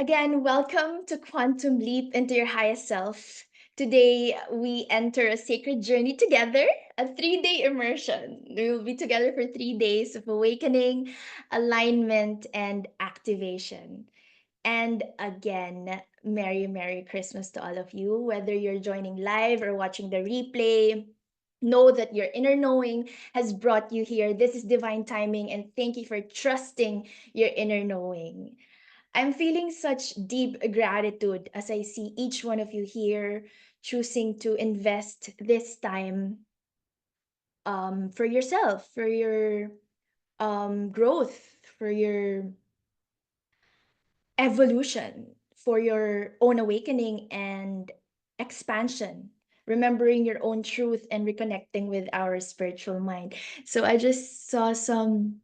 Again, welcome to Quantum Leap into Your Highest Self. Today, we enter a sacred journey together, a 3-day immersion. We will be together for 3 days of awakening, alignment, and activation. And again, Merry Christmas to all of you. Whether you're joining live or watching the replay, know that your inner knowing has brought you here. This is divine timing, and thank you for trusting your inner knowing. I'm feeling such deep gratitude as I see each one of you here choosing to invest this time for yourself, for your growth, for your evolution, for your own awakening and expansion, remembering your own truth and reconnecting with our spiritual mind. So I just saw some.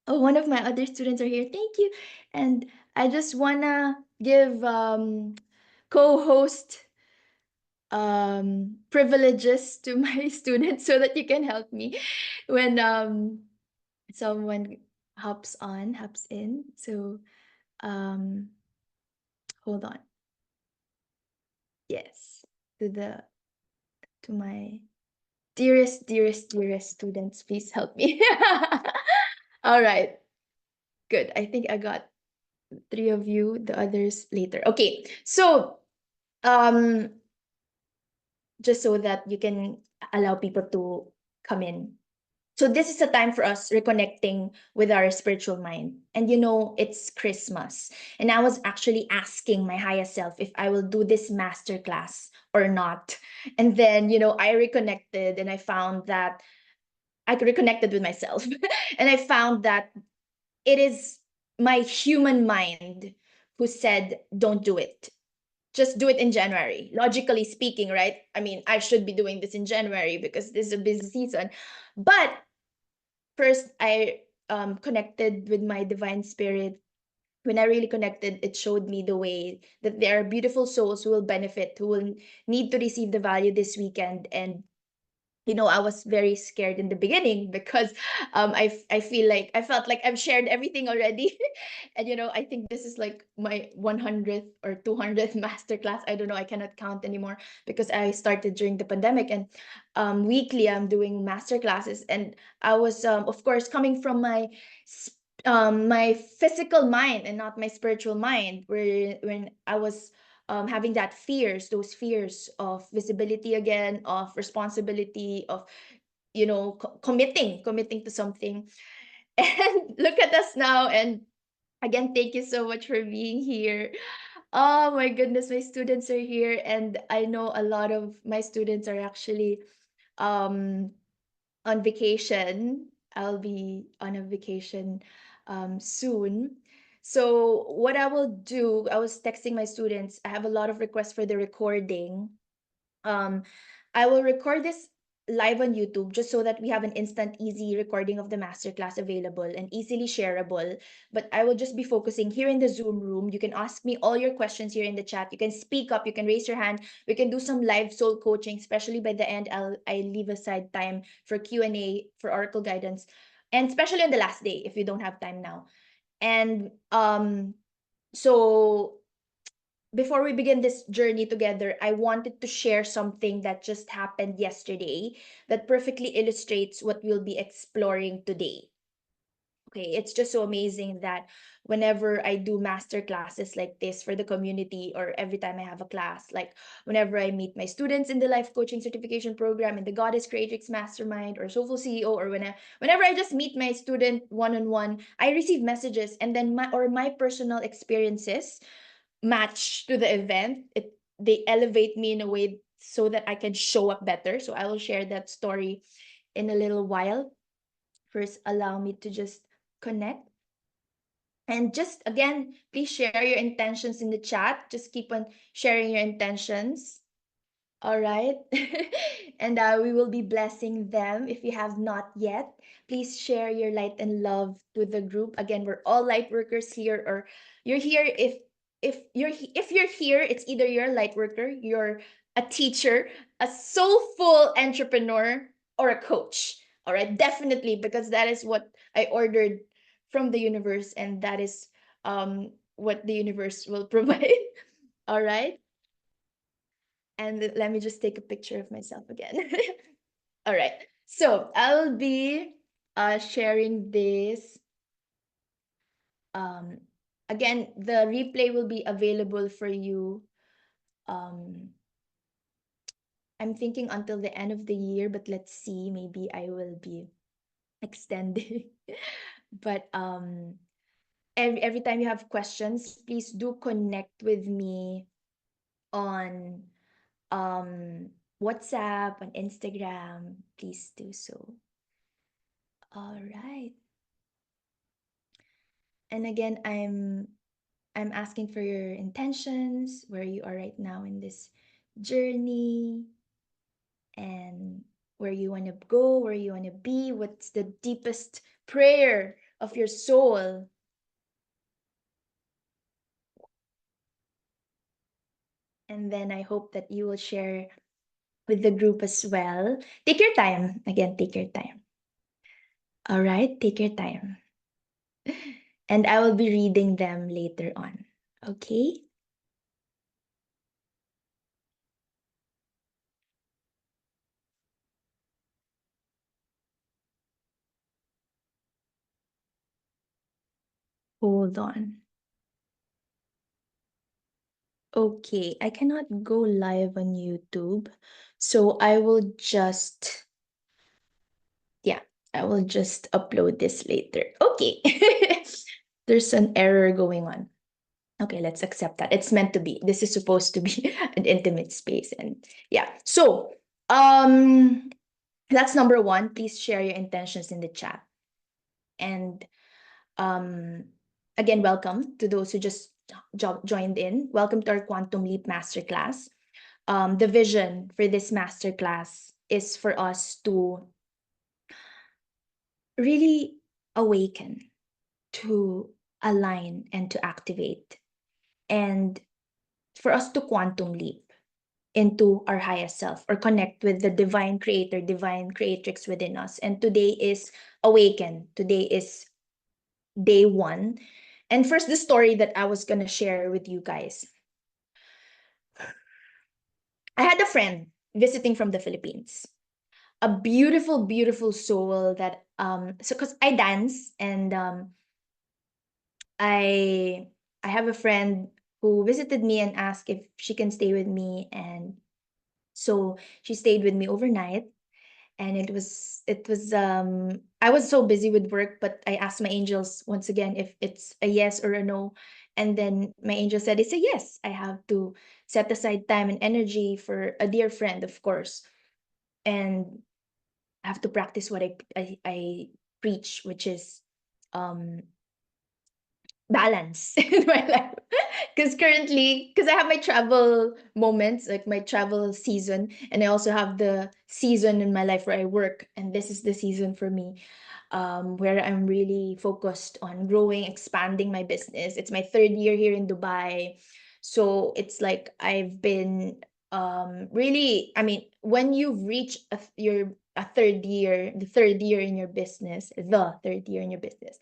Oh, one of my other students are here. Thank you. And I just wanna give co-host privileges to my students so that you can help me when someone hops in. So um hold on. Yes. To the to my dearest students, please help me. All right. Good. I think I got 3 of you, the others later. Okay. So um just so that you can allow people to come in. So this is a time for us reconnecting with our spiritual mind. And it's Christmas. And I was actually asking my higher self if I will do this masterclass or not. And then, I reconnected and I found that I reconnected with myself. And I found that it is my human mind who said, don't do it, just do it in January. Logically speaking, right? I mean, I should be doing this in January because this is a busy season. But first, I connected with my divine spirit. When I really connected, it showed me the way that there are beautiful souls who will benefit, who will need to receive the value this weekend. And I was very scared in the beginning because I felt like I've shared everything already. And I think this is like my 100th or 200th masterclass. I don't know, I cannot count anymore because I started during the pandemic, and weekly I'm doing masterclasses. And I was of course coming from my physical mind and not my spiritual mind, where when I was having those fears of visibility again, of responsibility, of committing to something. And look at us now. And again, thank you so much for being here. Oh my goodness, my students are here, and I know a lot of my students are actually um on vacation. I'll be on a vacation soon. So what I will do, I was texting my students. I have a lot of requests for the recording. um, I will record this live on YouTube just so that we have an instant, easy recording of the masterclass available and easily shareable. But I will just be focusing here in the Zoom room. You can ask me all your questions here in the chat. You can speak up. You can raise your hand. We can do some live soul coaching, especially by the end. I leave aside time for Q&A, for oracle guidance, and especially on the last day if you don't have time now. And so before we begin this journey together, I wanted to share something that just happened yesterday that perfectly illustrates what we'll be exploring today. Okay, it's just so amazing that whenever I do master classes like this for the community, or every time I have a class, like whenever I meet my students in the life coaching certification program, in the Goddess Creatrix Mastermind or Soulful CEO, or whenever I just meet my student one-on-one, I receive messages, and then my personal experiences match to the event. They elevate me in a way so that I can show up better. So I will share that story in a little while. First, allow me to just connect. And just again, please share your intentions in the chat. Just keep on sharing your intentions. All right. And we will be blessing them. If you have not yet, please share your light and love to the group. Again, we're all light workers here, or you're here if you're here, it's either you're a light worker, you're a teacher, a soulful entrepreneur, or a coach. All right, definitely, because that is what I ordered from the universe, and that is what the universe will provide. All right. And let me just take a picture of myself again. All right. So I'll be sharing this. Um, Again, the replay will be available for you. Um, I'm thinking until the end of the year, but let's see. Maybe I will be extending. But every time you have questions, please do connect with me on WhatsApp, on Instagram. Please do so. All right. And again, I'm asking for your intentions, where you are right now in this journey, and where you want to go, where you want to be, what's the deepest prayer of your soul. And then I hope that you will share with the group as well. Take your time. Again, take your time. All right, take your time. And I will be reading them later on. Okay? Hold on. Okay, I cannot go live on YouTube. So I will just, yeah, I will just upload this later. Okay. There's an error going on. Okay, let's accept that. It's meant to be. This is supposed to be an intimate space. And yeah. So, that's number one. Please share your intentions in the chat. And um, again, welcome to those who just joined in. Welcome to our Quantum Leap Masterclass. The vision for this masterclass is for us to really awaken, to align, and to activate, and for us to quantum leap into our highest self or connect with the divine creator, divine creatrix within us. And today is Awaken. Today is day one. And first, the story that I was going to share with you guys. I had a friend visiting from the Philippines, a beautiful, beautiful soul that, so because I dance and I, I have a friend who visited me and asked if she can stay with me. And so she stayed with me overnight. And it was I was so busy with work, but I asked my angels once again if it's a yes or a no. And then my angel said it's a yes. I have to set aside time and energy for a dear friend, of course. And I have to practice what I preach, which is um balance in my life. Because currently, because I have my travel moments, like my travel season, and I also have the season in my life where I work, and this is the season for me, where I'm really focused on growing, expanding my business. It's my third year here in Dubai, so it's like I've been really. I mean, when you've reached your a third year, the third year in your business, the third year in your business,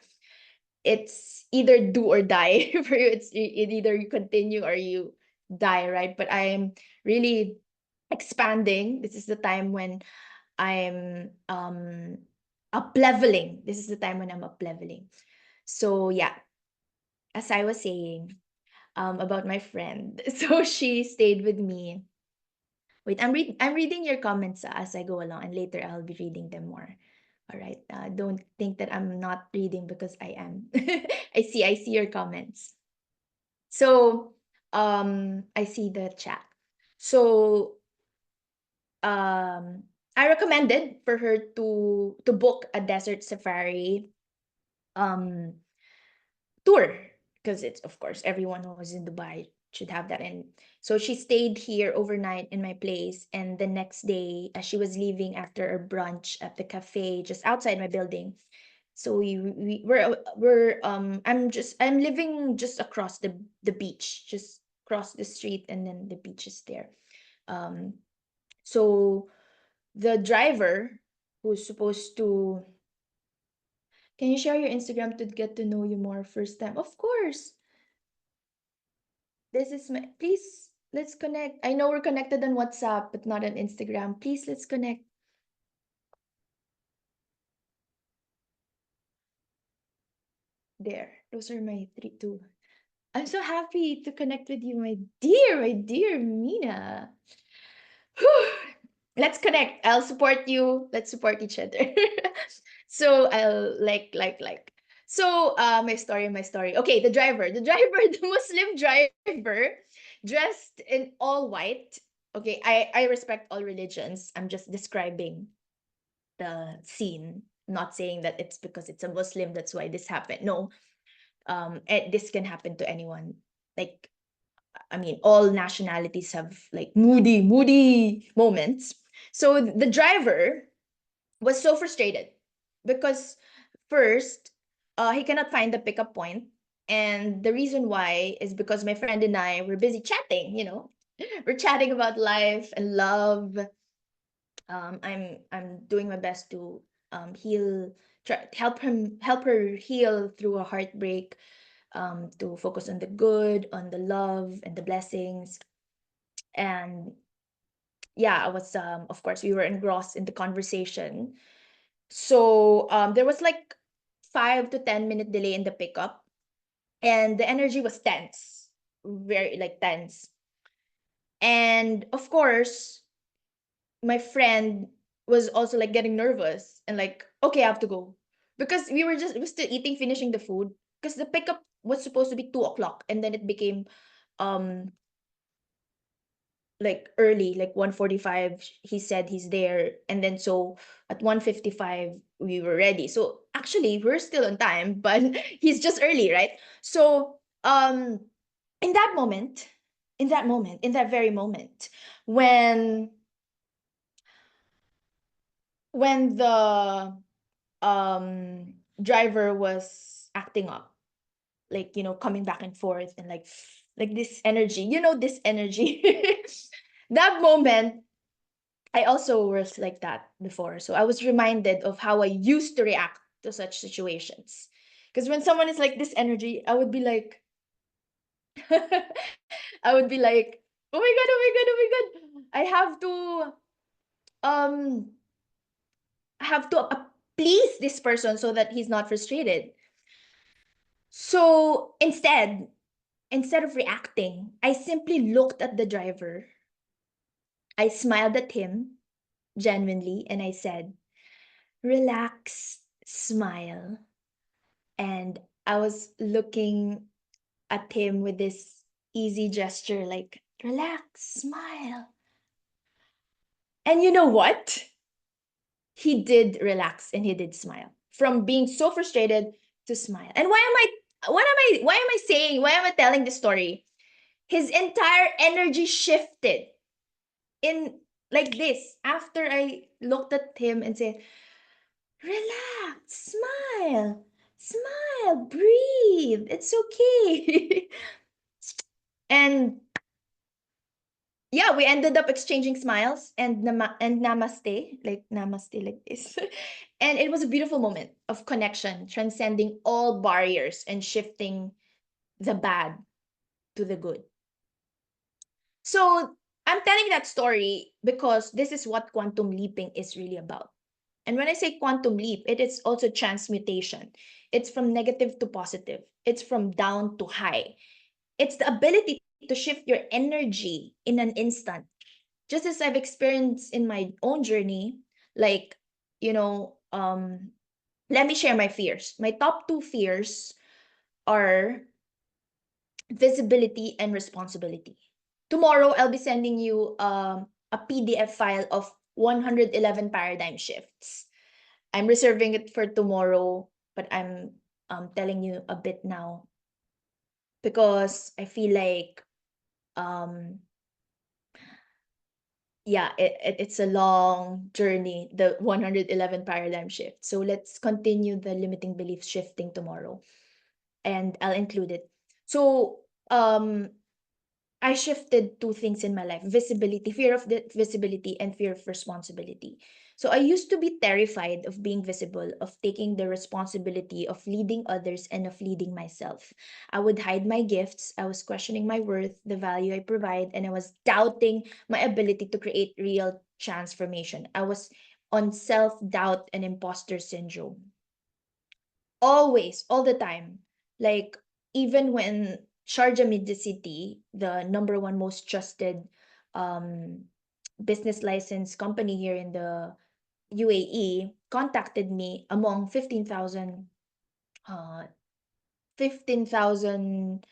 it's either do or die for you. It either you continue or you die, right? But I'm really expanding. This is the time when I'm up leveling. This is the time when I'm up leveling. So yeah, as I was saying about my friend, so she stayed with me. Wait, I'm reading your comments as I go along, and later I'll be reading them more. All right. Don't think that I'm not reading, because I am. I see your comments. So I see the chat. So I recommended for her to book a desert safari um tour, because it's, of course, everyone who was in Dubai should have that. And so she stayed here overnight in my place, and the next day, as she was leaving after a brunch at the cafe just outside my building, so I'm living just across the beach, just across the street, and then the beach is there. um so the driver who's supposed to, can you share your Instagram to get to know you more first time? Of course. this is my, please, let's connect. I know we're connected on WhatsApp, but not on Instagram. Please, let's connect. There. Those are my two. I'm so happy to connect with you, my dear Mina. Whew. Let's connect. I'll support you. Let's support each other. So I'll like. So my story. Okay, the driver, the Muslim driver, dressed in all white. Okay, I respect all religions. I'm just describing the scene, not saying that it's because it's a Muslim that's why this happened. No, this can happen to anyone. Like, I mean, all nationalities have like moody moments. So the driver was so frustrated because first, he cannot find the pickup point, and the reason why is because my friend and I were busy chatting. We're chatting about life and love. I'm doing my best to heal, help her heal through a heartbreak, to focus on the good, on the love and the blessings. And yeah, I was of course we were engrossed in the conversation. So there was like 5 to 10 minute delay in the pickup, and the energy was tense, very like tense. And of course, my friend was also like getting nervous and like, okay, I have to go. Because we were still eating, finishing the food. Because the pickup was supposed to be 2 o'clock, and then it became um like early, like 1:45. He said he's there, and then so at 1:55 we were ready. So actually we're still on time, but he's just early, right? So in that moment, in that very moment, when the driver was acting up, like, coming back and forth, and like this energy, this energy. That moment, I also was like that before. So I was reminded of how I used to react to such situations. Because when someone is like this energy, I would be like, I would be like, oh my god, oh my god, oh my god. Um, I have to please this person so that he's not frustrated. So instead of reacting, I simply looked at the driver. I smiled at him genuinely, and I said, relax, smile. And I was looking at him with this easy gesture, like, relax, smile. And you know what? He did relax and he did smile. From being so frustrated to smile. And why am I telling this story? His entire energy shifted in like this after I looked at him and said, relax, smile, smile, breathe, it's okay. And yeah, we ended up exchanging smiles and namaste like this. And it was a beautiful moment of connection, transcending all barriers and shifting the bad to the good. So I'm telling that story because this is what quantum leaping is really about. And when I say quantum leap, it is also transmutation. It's from negative to positive. It's from down to high. It's the ability to shift your energy in an instant. Just as I've experienced in my own journey, like, you know, let me share my fears. My top two fears are visibility and responsibility. Tomorrow, I'll be sending you a PDF file of 111 paradigm shifts. I'm reserving it for tomorrow, but I'm telling you a bit now because I feel like um yeah, it's a long journey, the 111 paradigm shift. So let's continue the limiting belief shifting tomorrow, and I'll include it. So I shifted two things in my life: visibility, fear of the visibility, and fear of responsibility. So I used to be terrified of being visible, of taking the responsibility of leading others and of leading myself. I would hide my gifts, I was questioning my worth, the value I provide, and I was doubting my ability to create real transformation. I was on self-doubt and imposter syndrome. Always, all the time. Like, even when Sharjah Media City, the number one most trusted um, business license company here in the UAE, contacted me among uh, 15,000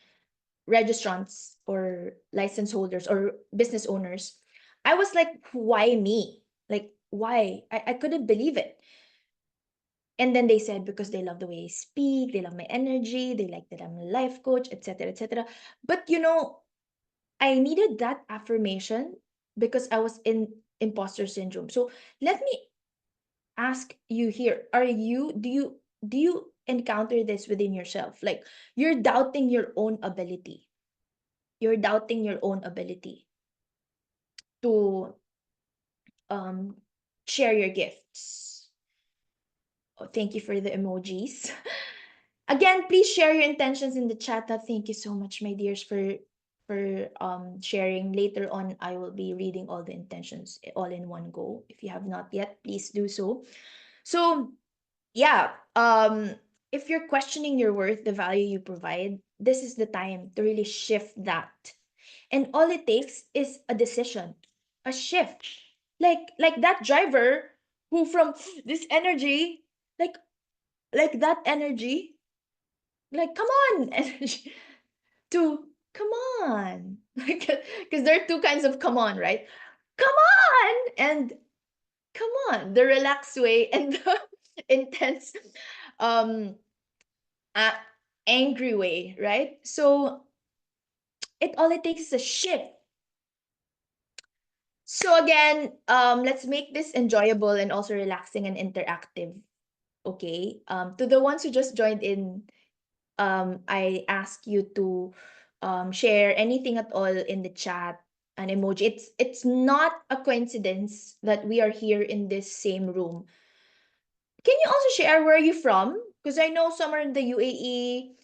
registrants or license holders or business owners. I was like, why me? Like, why? I couldn't believe it. And then they said because they love the way I speak, they love my energy, they like that I'm a life coach, etc., etc. But I needed that affirmation because I was in imposter syndrome. So let me ask you here: do you encounter this within yourself? Like, you're doubting your own ability. You're doubting your own ability to um share your gifts. Oh, thank you for the emojis. Again, please share your intentions in the chat. Thank you so much, my dears, for sharing. Later on, I will be reading all the intentions all in one go. If you have not yet, please do so. So yeah, if you're questioning your worth, the value you provide, this is the time to really shift that. And all it takes is a decision, a shift. Like that driver who from this energy, like like that energy, like come on, energy to come on. Like, because there are two kinds of come on, right? Come on and come on, the relaxed way and the intense um uh, angry way, right? So it takes is a shift. So again, let's make this enjoyable and also relaxing and interactive. Okay. To the ones who just joined in, I ask you to share anything at all in the chat, an emoji. It's not a coincidence that we are here in this same room. Can you also share where are you from? Because I know some are in the UAE.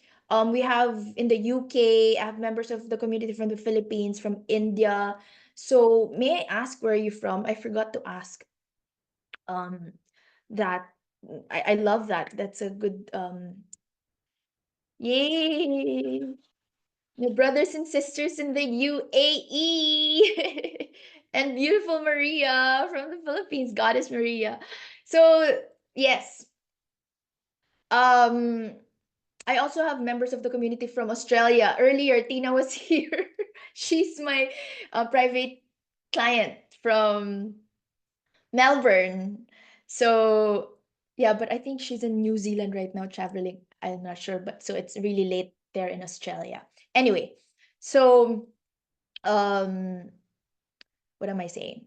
We have in the UK. I have members of the community from the Philippines, from India. So may I ask where are you from? I forgot to ask. Um, that I love that. That's a good yay. My brothers and sisters in the UAE and beautiful Maria from the Philippines, Goddess Maria. So yes, um, I also have members of the community from Australia. Earlier, Tina was here. She's my private client from Melbourne. So yeah, but I think she's in New Zealand right now traveling. I'm not sure, but so it's really late there in Australia. Anyway, so um what am I saying?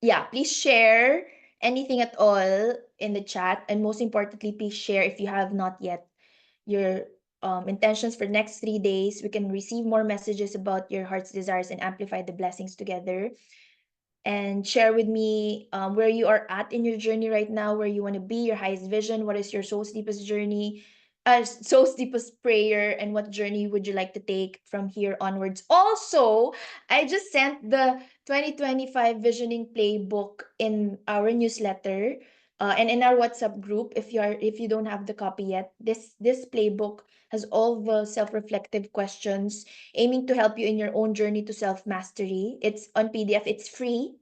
Yeah, please share anything at all in the chat, and most importantly, please share if you have not yet your intentions for next 3 days. We can receive more messages about your heart's desires and amplify the blessings together. And share with me where you are at in your journey right now, where you want to be, your highest vision, what is your soul's deepest journey, soul's deepest prayer, and what journey would you like to take from here onwards. Also, I just sent the 2025 visioning playbook in our newsletter and in our WhatsApp group. If you don't have the copy yet, this playbook has all the self-reflective questions aiming to help you in your own journey to self-mastery. It's on PDF, it's free.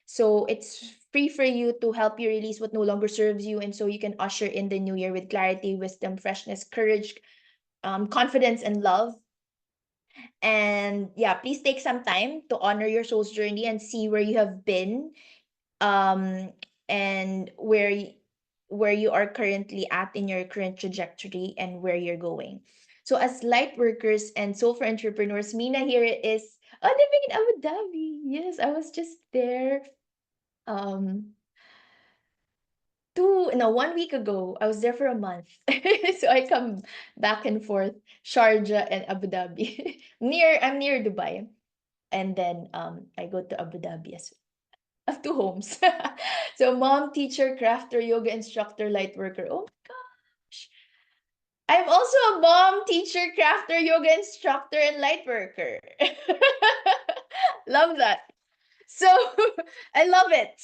So it's free for you to help you release what no longer serves you. And so you can usher in the new year with clarity, wisdom, freshness, courage, confidence, and love. And yeah, please take some time to honor your soul's journey and see where you have been, um, and where you are currently at in your current trajectory and where you're going. So as light workers and soul for entrepreneurs, Mina here is living in Abu Dhabi. Yes, I was just there. Um, 1 week ago. I was there for a month. So I come back and forth, Sharjah and Abu Dhabi. I'm near Dubai. And then I go to Abu Dhabi as well. have two homes. So mom, teacher, crafter, yoga instructor, light worker. Oh my gosh. I'm also a mom, teacher, crafter, yoga instructor, and light worker. Love that. So I love it.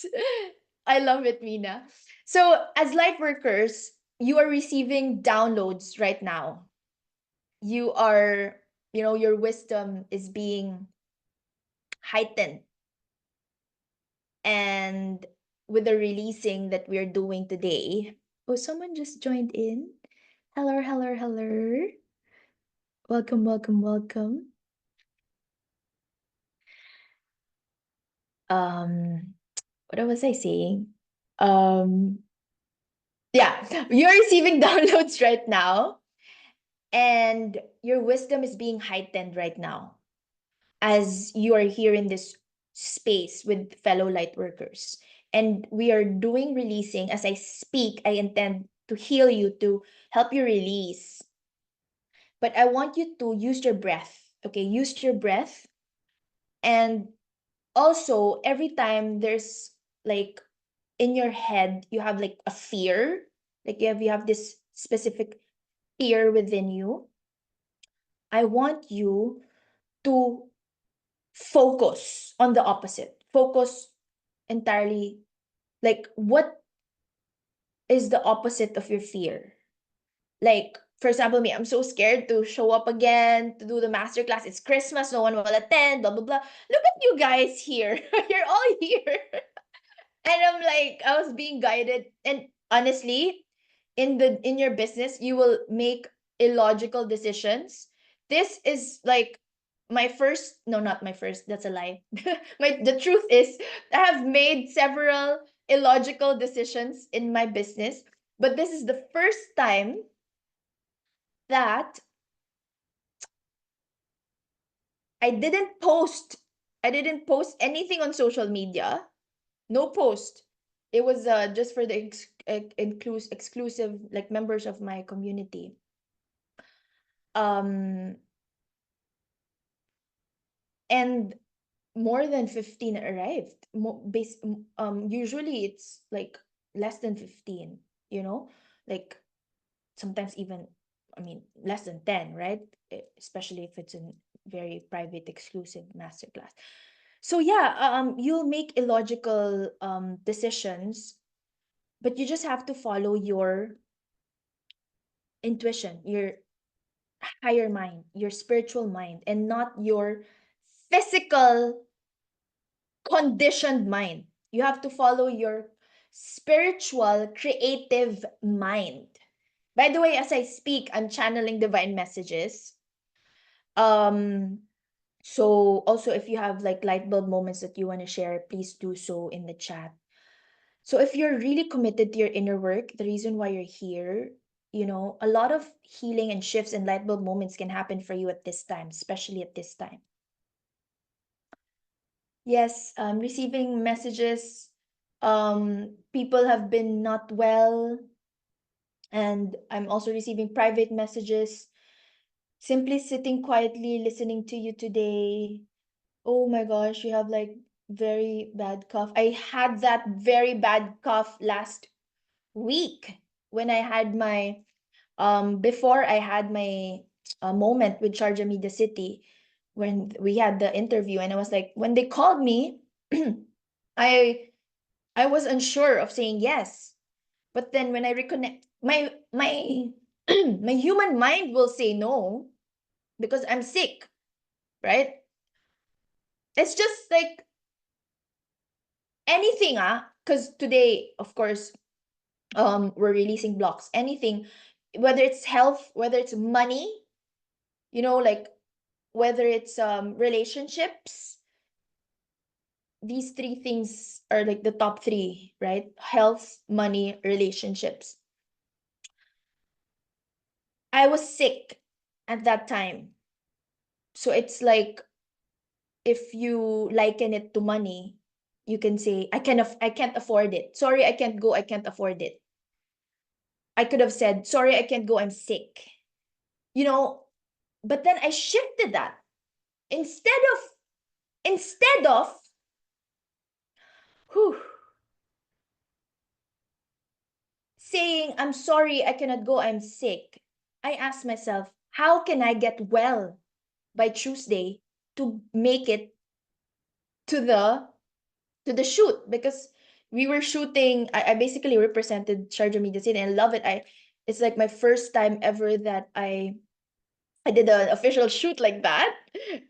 I love it, Mina. So as light workers, you are receiving downloads right now. You are, your wisdom is being heightened. And with the releasing that we're doing today, oh, someone just joined in. Hello, hello, hello. Welcome, welcome, welcome. Um, what was I saying? Um, yeah, you're receiving downloads right now, and your wisdom is being heightened right now as you are here in this space with fellow light workers. And we are doing releasing. As I speak, I intend to heal you, to help you release. But I want you to use your breath. Okay, use your breath. And also, every time there's like in your head, you have like a fear, like you have this specific fear within you. I want you to focus on the opposite. Focus entirely, like, what is the opposite of your fear? Like, for example, me, I'm so scared to show up again to do the masterclass. It's Christmas, no one will attend, blah, blah, blah. Look at you guys here. You're all here. And I'm like, I was being guided. And honestly, in your business, you will make illogical decisions. This is like my first, no, not my first, that's a lie. The truth is, I have made several illogical decisions in my business, but this is the first time that I didn't post. I didn't post anything on social media. No post. It was just for the exclusive, like, members of my community. Um, and more than 15 arrived. Usually it's like less than 15, like sometimes even, I mean, less than 10, right? Especially if it's a very private, exclusive masterclass. So yeah, you'll make illogical decisions, but you just have to follow your intuition, your higher mind, your spiritual mind, and not your physical conditioned mind. You have to follow your spiritual, creative mind. By the way, as I speak, I'm channeling divine messages. Um, so also, if you have like light bulb moments that you want to share, please do so in the chat. So if you're really committed to your inner work, the reason why you're here, a lot of healing and shifts and light bulb moments can happen for you at this time, especially at this time. Yes, receiving messages. People have been not well, and I'm also receiving private messages. Simply sitting quietly, listening to you today. Oh my gosh, you have like very bad cough. I had that very bad cough last week when I had my before I had my moment with Sharjah Media City, when we had the interview, and I was like, when they called me, I I was unsure of saying yes. But then when I reconnect, my my human mind will say no because I'm sick, right? It's just like anything, because today, of course, we're releasing blocks. Anything, whether it's health, whether it's money, like whether it's relationships, these three things are like the top three, right? Health, money, relationships. I was sick at that time. So it's like, if you liken it to money, you can say, I can't afford it. Sorry, I can't go, I can't afford it. I could have said, sorry, I can't go, I'm sick. But then I shifted that. Instead of Whew. Saying, I'm sorry, I cannot go, I'm sick. I asked myself, how can I get well by Tuesday to make it to the shoot? Because we were shooting, I basically represented Sharjah Media City, and I love it. It's like my first time ever that I did an official shoot like that,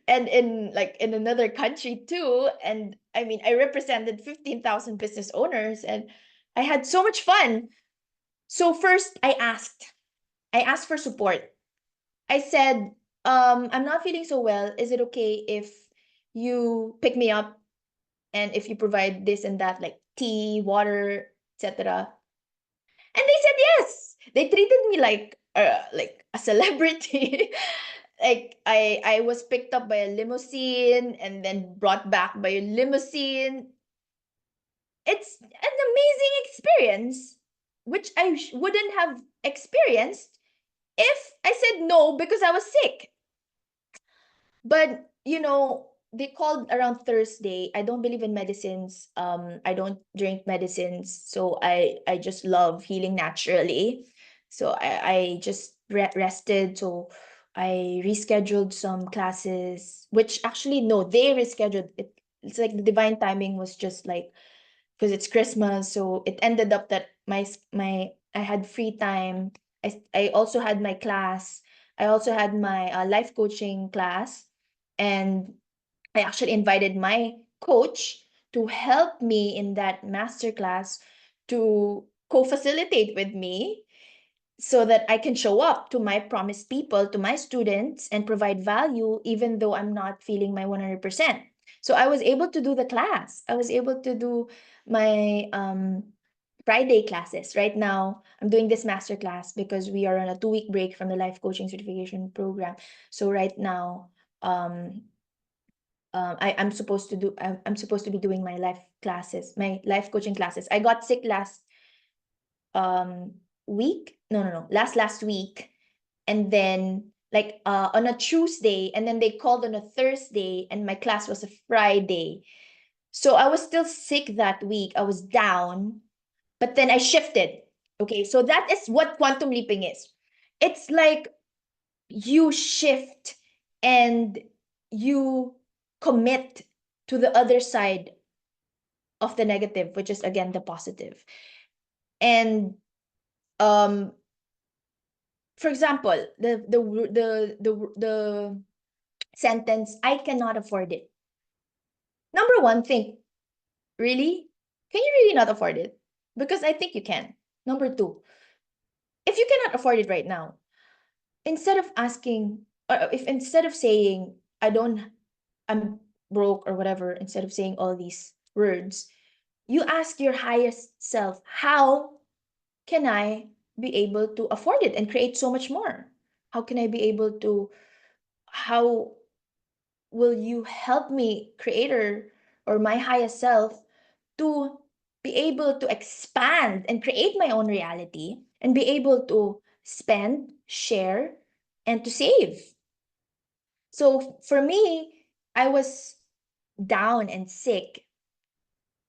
and in another country too. And I mean, I represented 15,000 business owners, and I had so much fun. So first I asked for support. I said, I'm not feeling so well. Is it okay if you pick me up and if you provide this and that, like tea, water, etc.? And they said yes. They treated me like a celebrity. Like I was picked up by a limousine and then brought back by a limousine. It's an amazing experience, which I wouldn't have experienced if I said no because I was sick. But they called around Thursday. I don't believe in medicines. I don't drink medicines, so I just love healing naturally. So I just rested. So I rescheduled some classes, which actually no, they rescheduled it. It's like the divine timing was just like, because it's Christmas, so it ended up that my I had free time. I also had my class. I also had my life coaching class, and I actually invited my coach to help me in that master class to co-facilitate with me so that I can show up to my promised people, to my students, and provide value even though I'm not feeling my 100%. So I was able to do the class. I was able to do my Friday classes. Right now, I'm doing this master class because we are on a 2-week break from the life coaching certification program. So right now, I'm supposed to do I'm supposed to be doing my life classes, my life coaching classes. I got sick last week. No, last week. And then like on a Tuesday, and then they called on a Thursday, and my class was a Friday. So I was still sick that week. I was down, but then I shifted. Okay, so that is what quantum leaping is. It's like you shift and you commit to the other side of the negative, which is again the positive. And um for example, the sentence, I cannot afford it. Number one, think, really? Can you really not afford it? Because I think you can. Number two, if you cannot afford it right now, instead of asking, or if instead of saying, I'm broke or whatever, instead of saying all these words, you ask your highest self, how can I be able to afford it and create so much more? How can I be able to, how will you help me, creator or my highest self, to be able to expand and create my own reality and be able to spend, share, and to save? So for me, I was down and sick.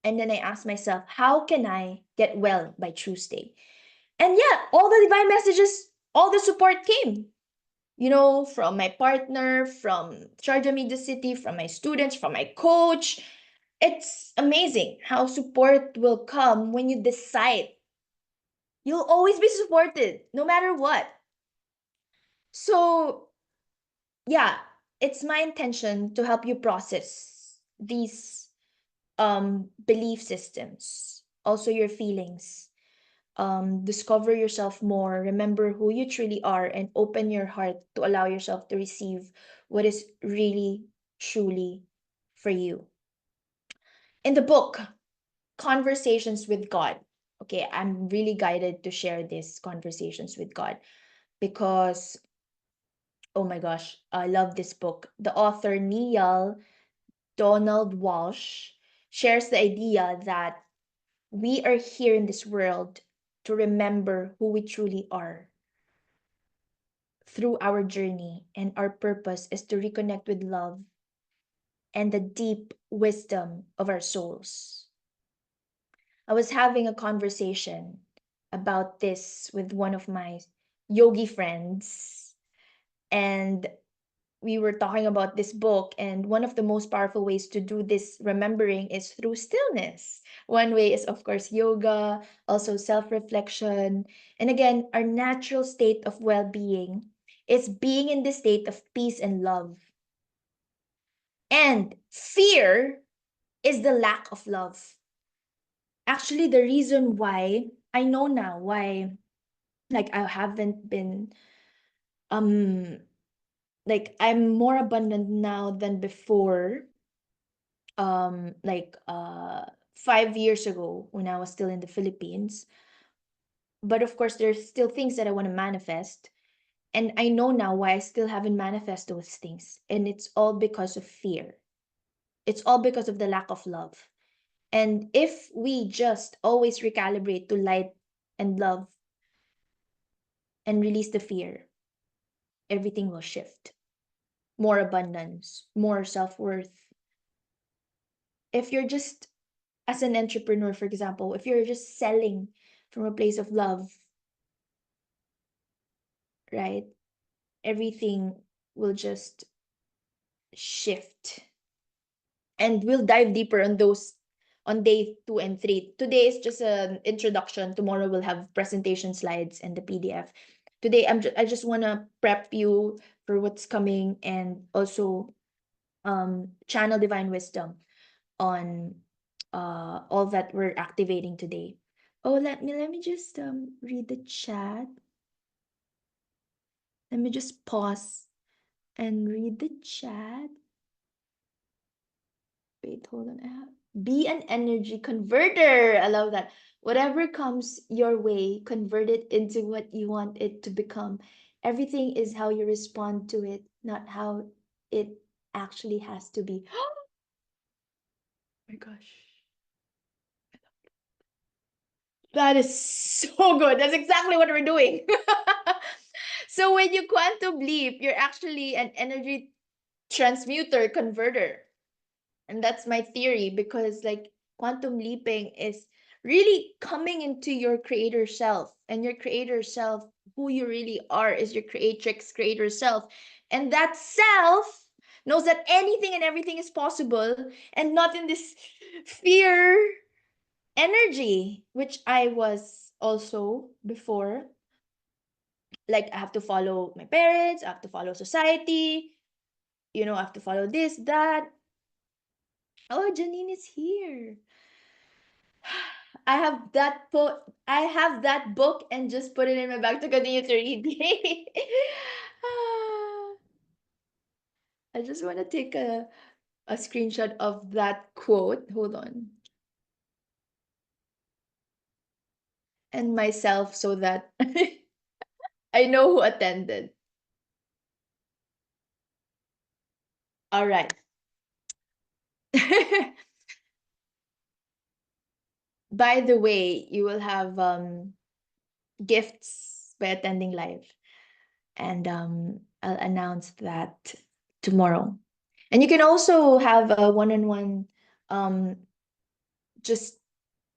And then I asked myself, how can I get well by Tuesday? And yeah, all the divine messages, all the support came, from my partner, from Sharjah Media City, from my students, from my coach. It's amazing how support will come when you decide. You'll always be supported, no matter what. So, yeah, it's my intention to help you process these belief systems, also your feelings. Discover yourself more, remember who you truly are, and open your heart to allow yourself to receive what is really, truly for you. In the book, Conversations with God, okay, I'm really guided to share these conversations with God because, oh my gosh, I love this book. The author, Neil Donald Walsh, shares the idea that we are here in this world to remember who we truly are through our journey, and our purpose is to reconnect with love and the deep wisdom of our souls. I was having a conversation about this with one of my yogi friends, and we were talking about this book, and one of the most powerful ways to do this remembering is through stillness. One way is, of course, yoga, also self-reflection, and again, our natural state of well-being is being in the state of peace and love. And fear is the lack of love. Actually, the reason why I know now why, like, I haven't been um like, I'm more abundant now than before, like 5 years ago when I was still in the Philippines. But of course, there's still things that I want to manifest, and I know now why I still haven't manifested those things, and it's all because of fear. It's all because of the lack of love. And if we just always recalibrate to light and love and release the fear, everything will shift. More abundance, more self-worth. If you're just, as an entrepreneur, for example, if you're just selling from a place of love, right? Everything will just shift. And we'll dive deeper on those on day 2 and 3. Today is just an introduction. Tomorrow we'll have presentation slides and the PDF. Today I just want to prep you for what's coming, and also channel divine wisdom on all that we're activating today. Oh, let me just read the chat. Let me just pause and read the chat. Wait, hold on. Be an energy converter. I love that. Whatever comes your way, convert it into what you want it to become. Everything is how you respond to it, not how it actually has to be. Oh my gosh. That is so good. That's exactly what we're doing. So when you quantum leap, you're actually an energy transmuter converter. And that's my theory, because like quantum leaping is really coming into your creator self, and your creator self, who you really are, is your creatrix creator self. And that self knows that anything and everything is possible, and not in this fear energy, which I was also before. Like, I have to follow my parents, I have to follow society, I have to follow this, that. Oh, Janine is here. I have that book and just put it in my bag to continue to read. I just want to take a screenshot of that quote. Hold on. And myself, so that I know who attended. All right. By the way, you will have gifts by attending live. And I'll announce that tomorrow. And you can also have a one-on-one um, just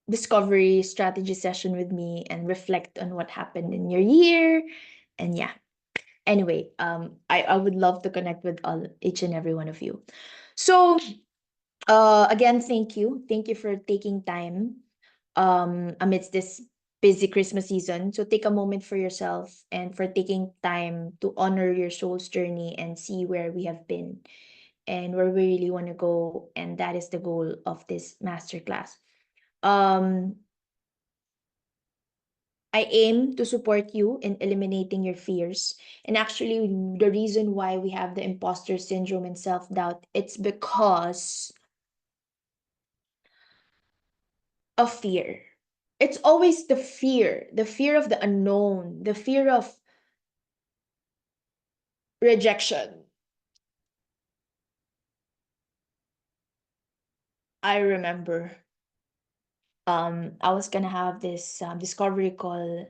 discovery strategy session with me and reflect on what happened in your year. And yeah. Anyway, I would love to connect with each and every one of you. So again, thank you. Thank you for taking time amidst this busy Christmas season. So take a moment for yourself, and for taking time to honor your soul's journey and see where we have been and where we really want to go. And that is the goal of this masterclass. I aim to support you in eliminating your fears. And actually, the reason why we have the imposter syndrome and self-doubt, it's because of fear. It's always the fear of the unknown, the fear of rejection. I remember I was gonna have this discovery call,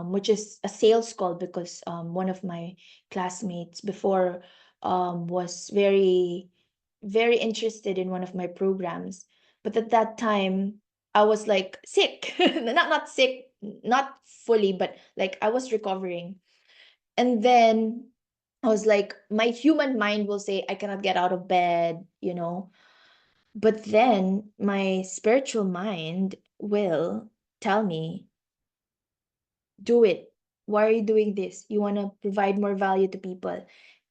which is a sales call, because one of my classmates before was very, very interested in one of my programs. But at that time, I was like sick. Not sick, not fully, but like I was recovering. And then I was like, my human mind will say I cannot get out of bed, you know. But then my spiritual mind will tell me, do it. Why are you doing this? You want to provide more value to people.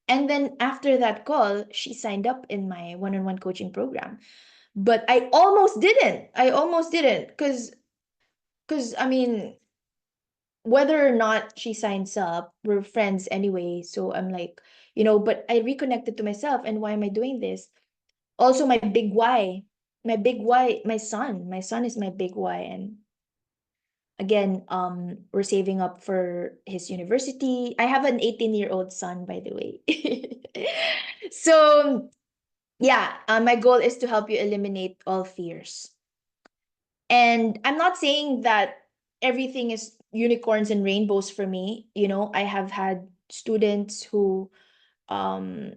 And then after that call, she signed up in my one-on-one coaching program. But I almost didn't. I almost didn't because I mean, whether or not she signs up, we're friends anyway. So I'm like, but I reconnected to myself, and why am I doing this? Also, my big why. My big why, my son. My son is my big why. And again, we're saving up for his university. I have an 18-year-old son, by the way. So yeah, my goal is to help you eliminate all fears. And I'm not saying that everything is unicorns and rainbows for me. I have had students who um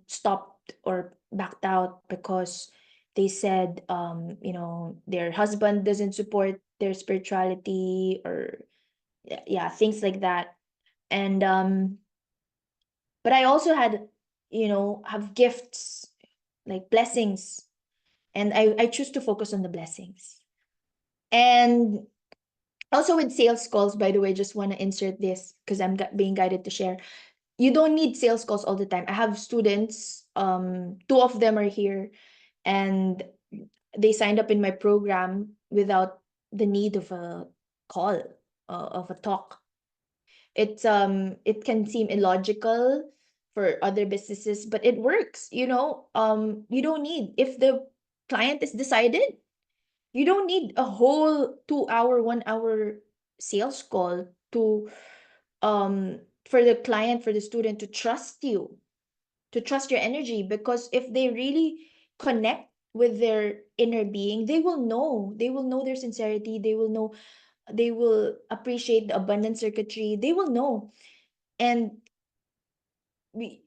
stopped or backed out because they said their husband doesn't support their spirituality, or yeah, things like that. And but I also had have gifts, like blessings, and I choose to focus on the blessings. And also with sales calls, by the way, just want to insert this because I'm being guided to share. You don't need sales calls all the time. I have students, two of them are here, and they signed up in my program without the need of a call, of a talk. It can seem illogical for other businesses, but it works. You don't need, if the client is decided, you don't need a whole 2 hour, 1 hour sales call to for the client, for the student to trust you, to trust your energy. Because if they really connect with their inner being, they will know their sincerity, they will appreciate the abundant circuitry, they will know. And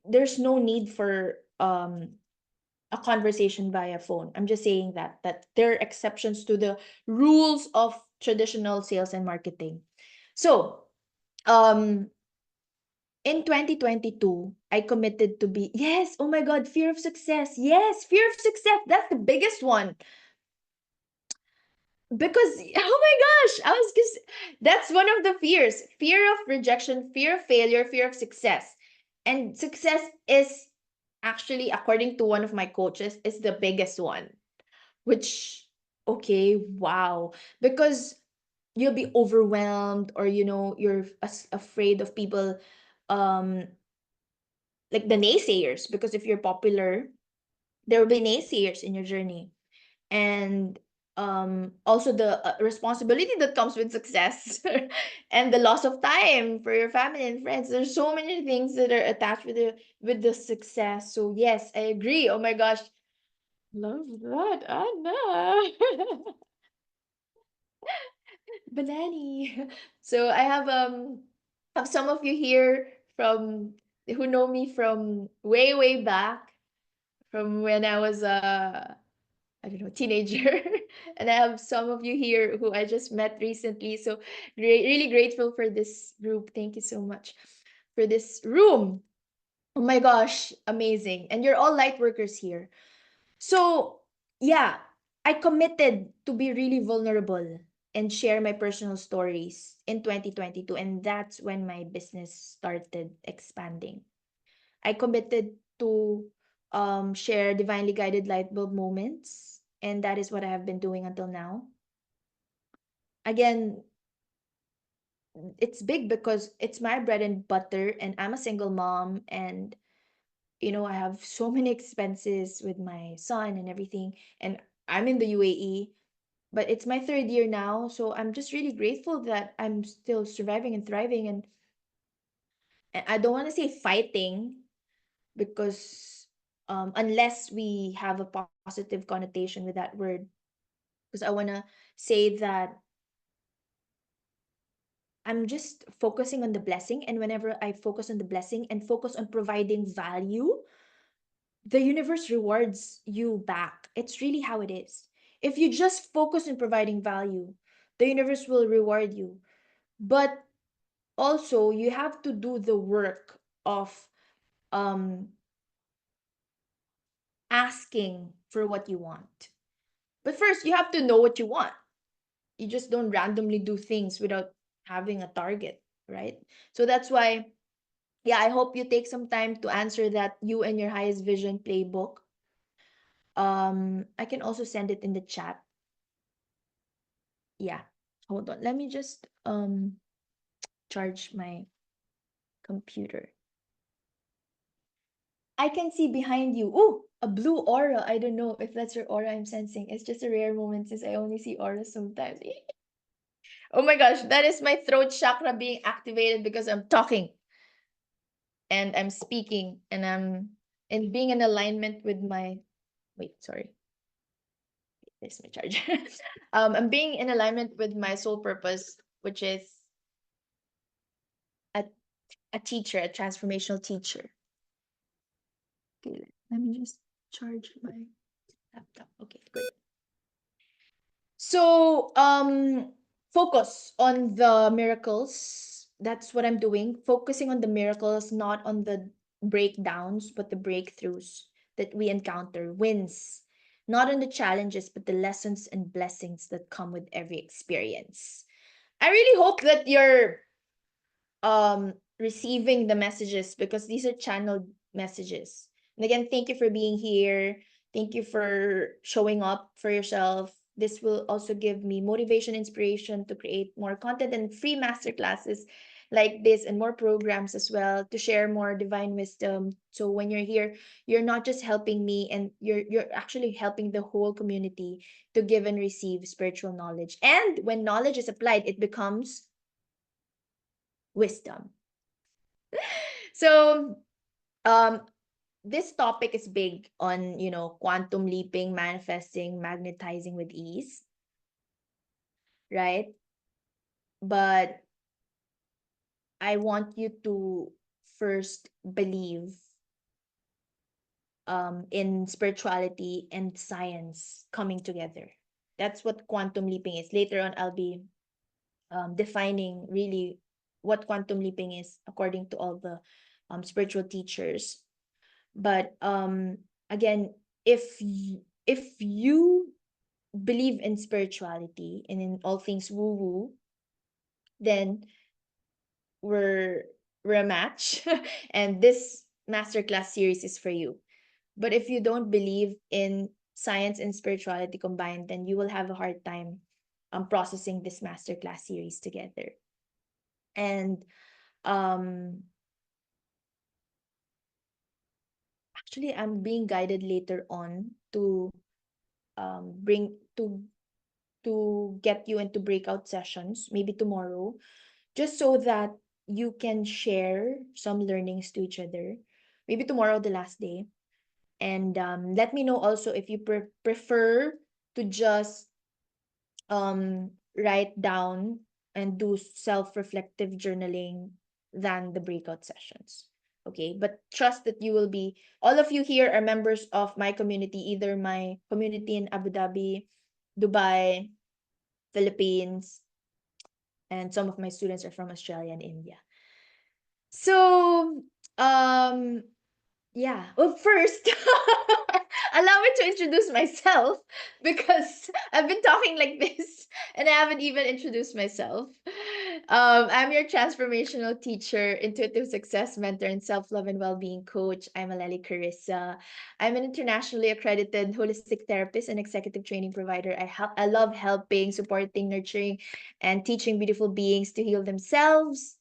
there's no need for a conversation via phone. I'm just saying that there are exceptions to the rules of traditional sales and marketing. So, um in 2022, I committed to be, yes, oh my God, fear of success. Yes, fear of success. That's the biggest one. Because, oh my gosh, that's one of the fears: fear of rejection, fear of failure, fear of success. And success is actually, according to one of my coaches, is the biggest one. Which, okay, wow. Because you'll be overwhelmed, or you're afraid of people, um like the naysayers, because if you're popular, there will be naysayers in your journey. And also the responsibility that comes with success, and the loss of time for your family and friends. There's so many things that are attached with the success. So yes, I agree. Oh my gosh, love that, Anna. Banani. So I have some of you here from who know me from way, way back, from when I was I don't know, teenager. And I have some of you here who I just met recently. So really grateful for this group. Thank you so much for this room. Oh my gosh, amazing. And you're all light workers here. So, yeah, I committed to be really vulnerable and share my personal stories in 2022. And that's when my business started expanding. I committed to share divinely guided light bulb moments. And that is what I have been doing until now. Again, it's big because it's my bread and butter, and I'm a single mom, and I have so many expenses with my son and everything. And I'm in the UAE, but it's my third year now. So I'm just really grateful that I'm still surviving and thriving. And I don't want to say fighting, because unless we have a positive connotation with that word, because I want to say that I'm just focusing on the blessing. And whenever I focus on the blessing and focus on providing value, the universe rewards you back. It's really how it is. If you just focus on providing value, the universe will reward you. But also, you have to do the work of um asking for what you want. But first, you have to know what you want. You just don't randomly do things without having a target, right? So that's why, yeah, I hope you take some time to answer that you and your highest vision playbook. I can also send it in the chat. Yeah. Hold on. Let me just charge my computer. I can see behind you. Ooh, a blue aura. I don't know if that's your aura I'm sensing. It's just a rare moment since I only see auras sometimes. Oh my gosh, that is my throat chakra being activated because I'm talking and I'm speaking and I'm and being in alignment with my wait, sorry. There's my charger. I'm being in alignment with my soul purpose, which is a, a teacher, a transformational teacher. Okay, let me just charge my laptop. Okay, good. So, focus on the miracles. That's what I'm doing. Focusing on the miracles, not on the breakdowns, but the breakthroughs that we encounter, wins. Not on the challenges, but the lessons and blessings that come with every experience. I really hope that you're receiving the messages because these are channeled messages. And again, thank you for being here. Thank you for showing up for yourself. This will also give me motivation, inspiration to create more content and free masterclasses like this and more programs as well to share more divine wisdom. So when you're here, you're not just helping me and you're actually helping the whole community to give and receive spiritual knowledge. And when knowledge is applied, it becomes wisdom. So um this topic is big on, quantum leaping, manifesting, magnetizing with ease, right? But I want you to first believe in spirituality and science coming together. That's what quantum leaping is. Later on, I'll be defining really what quantum leaping is according to all the spiritual teachers. But again, if you believe in spirituality and in all things woo woo, then we're we're a match and this masterclass series is for you. But if you don't believe in science and spirituality combined, then you will have a hard time processing this masterclass series together. And um actually I'm being guided later on to bring to get you into breakout sessions, maybe tomorrow, just so that you can share some learnings to each other. Maybe tomorrow, the last day. And let me know also if you prefer to just write down and do self-reflective journaling than the breakout sessions. Okay, but trust that you will be, all of you here are members of my community, either my community in Abu Dhabi, Dubai, Philippines, and some of my students are from Australia and India. So, um, yeah. Well, first, allow me to introduce myself because I've been talking like this and I haven't even introduced myself. I'm your transformational teacher, intuitive success mentor, and self-love and well-being coach. I'm Aleli Carissa. I'm an internationally accredited holistic therapist and executive training provider. I love helping, supporting, nurturing, and teaching beautiful beings to heal themselves.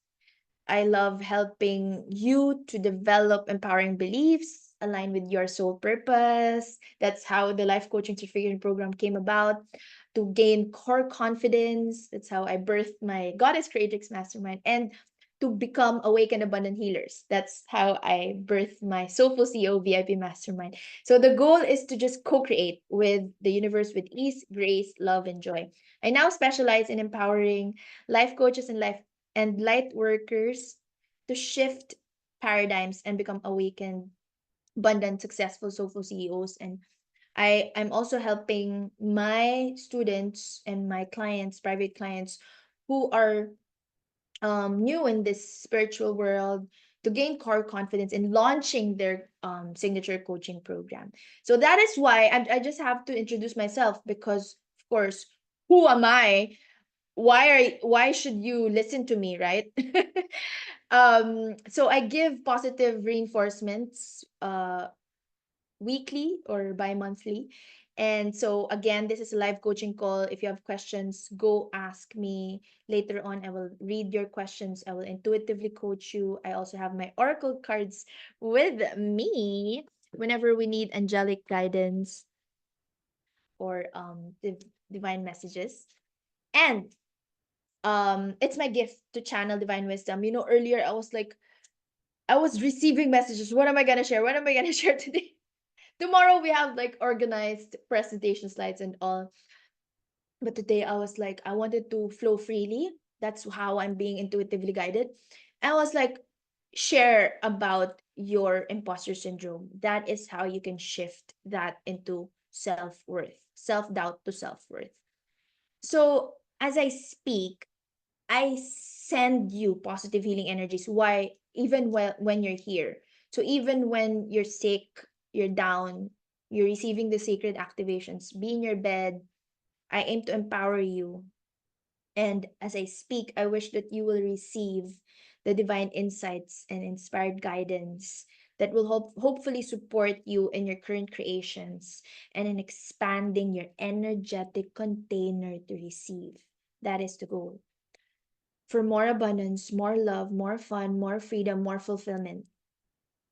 I love helping you to develop empowering beliefs aligned with your soul purpose. That's how the life coaching certification program came about. To gain core confidence. That's how I birthed my Goddess Creatrix Mastermind. And to become awakened abundant healers. That's how I birthed my Soulful CEO VIP Mastermind. So the goal is to just co-create with the universe with ease, grace, love, and joy. I now specialize in empowering life coaches and light workers to shift paradigms and become awakened, abundant, successful, soulful CEOs and I'm also helping my students and my clients, private clients, who are new in this spiritual world, to gain core confidence in launching their signature coaching program. So that is why I just have to introduce myself, because of course, who am I? Why should you listen to me, right? So I give positive reinforcements weekly or bi-monthly. And so again, this is a live coaching call. If you have questions, go ask me later on. I will read your questions. I will intuitively coach you. I also have my oracle cards with me whenever we need angelic guidance or divine messages. And it's my gift to channel divine wisdom. Earlier I was like, I was receiving messages. What am I gonna share? What am I gonna share today? Tomorrow we have like organized presentation slides and all. But today I was like, I wanted to flow freely. That's how I'm being intuitively guided. I was like, share about your imposter syndrome. That is how you can shift that into self-worth, self-doubt to self-worth. So as I speak, I send you positive healing energies. Why? Even when you're here. So even when you're sick, you're down, you're receiving the sacred activations, be in your bed. I aim to empower you. And as I speak, I wish that you will receive the divine insights and inspired guidance that will hopefully support you in your current creations and in expanding your energetic container to receive. That is the goal, for more abundance, more love, more fun, more freedom, more fulfillment.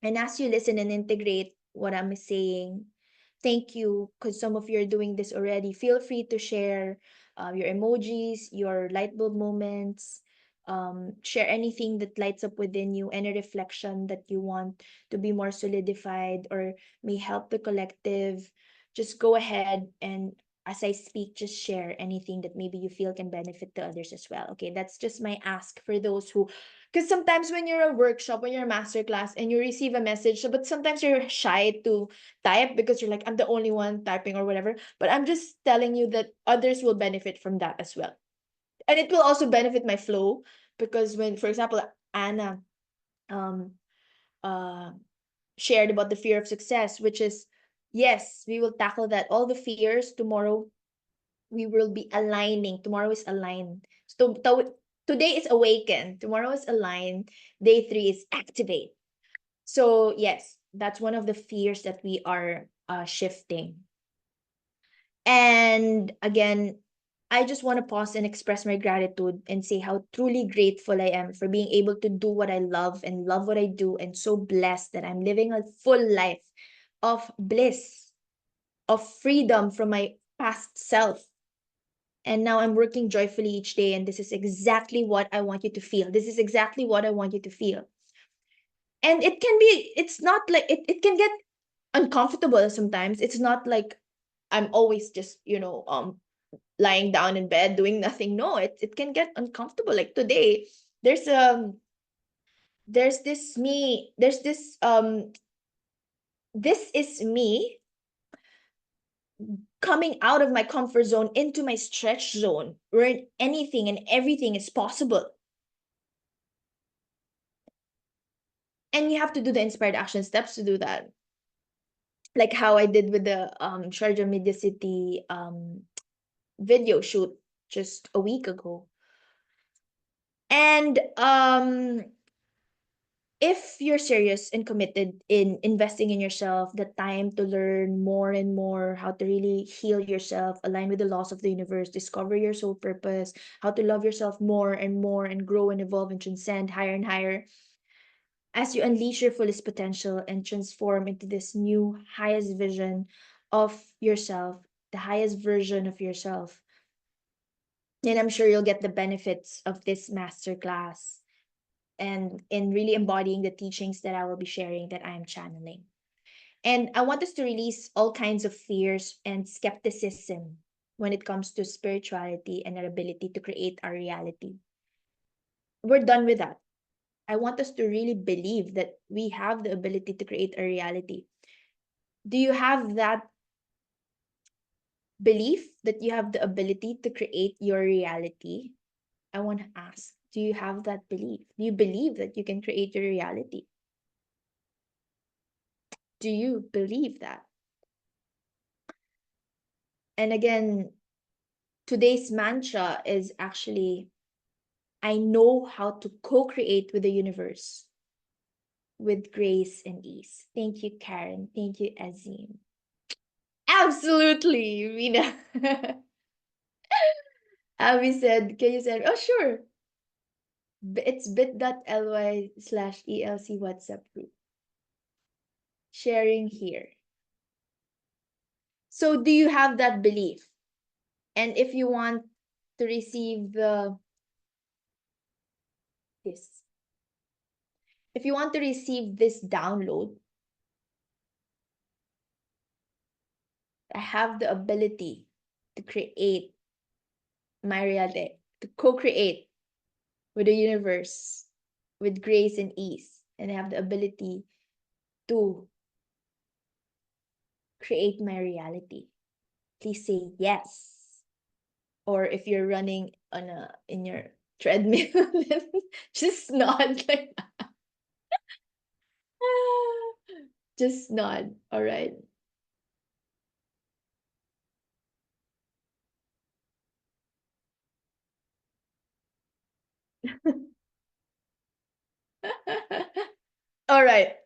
And as you listen and integrate what I'm saying, thank you, because some of you are doing this already. Feel free to share your emojis, your light bulb moments. Share anything that lights up within you, any reflection that you want to be more solidified or may help the collective. Just go ahead and as I speak, just share anything that maybe you feel can benefit to others as well. Okay, that's just my ask for those who, because sometimes when you're a workshop, when you're a master class and you receive a message, but sometimes you're shy to type because you're like, I'm the only one typing or whatever. But I'm just telling you that others will benefit from that as well. And it will also benefit my flow, because when, for example, Anna um uh shared about the fear of success, which is, yes, we will tackle that. All the fears tomorrow, we will be aligning. Tomorrow is aligned. Today is awaken. Tomorrow is align. Day 3 is activate. So yes, that's one of the fears that we are shifting. And again, I just want to pause and express my gratitude and say how truly grateful I am for being able to do what I love and love what I do, and so blessed that I'm living a full life of bliss, of freedom from my past self. And now I'm working joyfully each day, and this is exactly what I want you to feel. This is exactly what I want you to feel. And it's not like it can get uncomfortable sometimes. It's not like I'm always just, lying down in bed doing nothing. No, it can get uncomfortable. Like today, there's there's this me, there's this is me coming out of my comfort zone into my stretch zone, where anything and everything is possible. And you have to do the inspired action steps to do that, like how I did with the Sharjah Media City video shoot just a week ago. And if you're serious and committed in investing in yourself, the time to learn more and more how to really heal yourself, align with the laws of the universe, discover your soul purpose, how to love yourself more and more, and grow and evolve and transcend higher and higher, as you unleash your fullest potential and transform into this new highest vision of yourself, the highest version of yourself. And I'm sure you'll get the benefits of this masterclass and in really embodying the teachings that I will be sharing, that I am channeling. And I want us to release all kinds of fears and skepticism when it comes to spirituality and our ability to create our reality. We're done with that. I want us to really believe that we have the ability to create a reality. Do you have that belief that you have the ability to create your reality, I want to ask, do you have that belief? Do you believe that you can create your reality? Do you believe that? And again, today's mantra is actually, I know how to co create with the universe with grace and ease. Thank you, Karen. Thank you, Azim. Absolutely, Mina. Abby said, can you send? Oh, sure. It's bit.ly/ELC WhatsApp group. Sharing here. So, do you have that belief? And if you want to receive this, if you want to receive this download, I have the ability to create my reality, to co-create with the universe with grace and ease. And I have the ability to create my reality. Please say yes. Or if you're running on a in your treadmill, then just nod like just nod. All right. All right.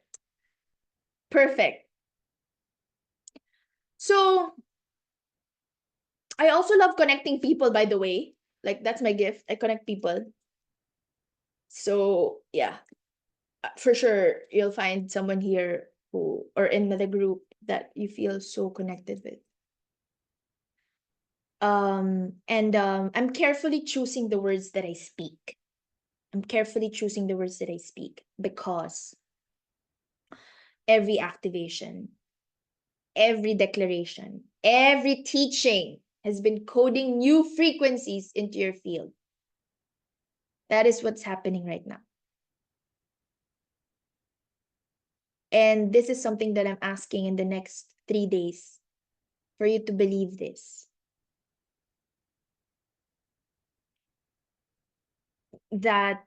Perfect. So I also love connecting people, by the way. Like that's my gift. I connect people. So yeah, for sure you'll find someone here who or in the group that you feel so connected with. I'm carefully choosing the words that I speak. I'm carefully choosing the words that I speak because every activation, every declaration, every teaching has been coding new frequencies into your field. That is what's happening right now. And this is something that I'm asking in the next 3 days for you to believe this. That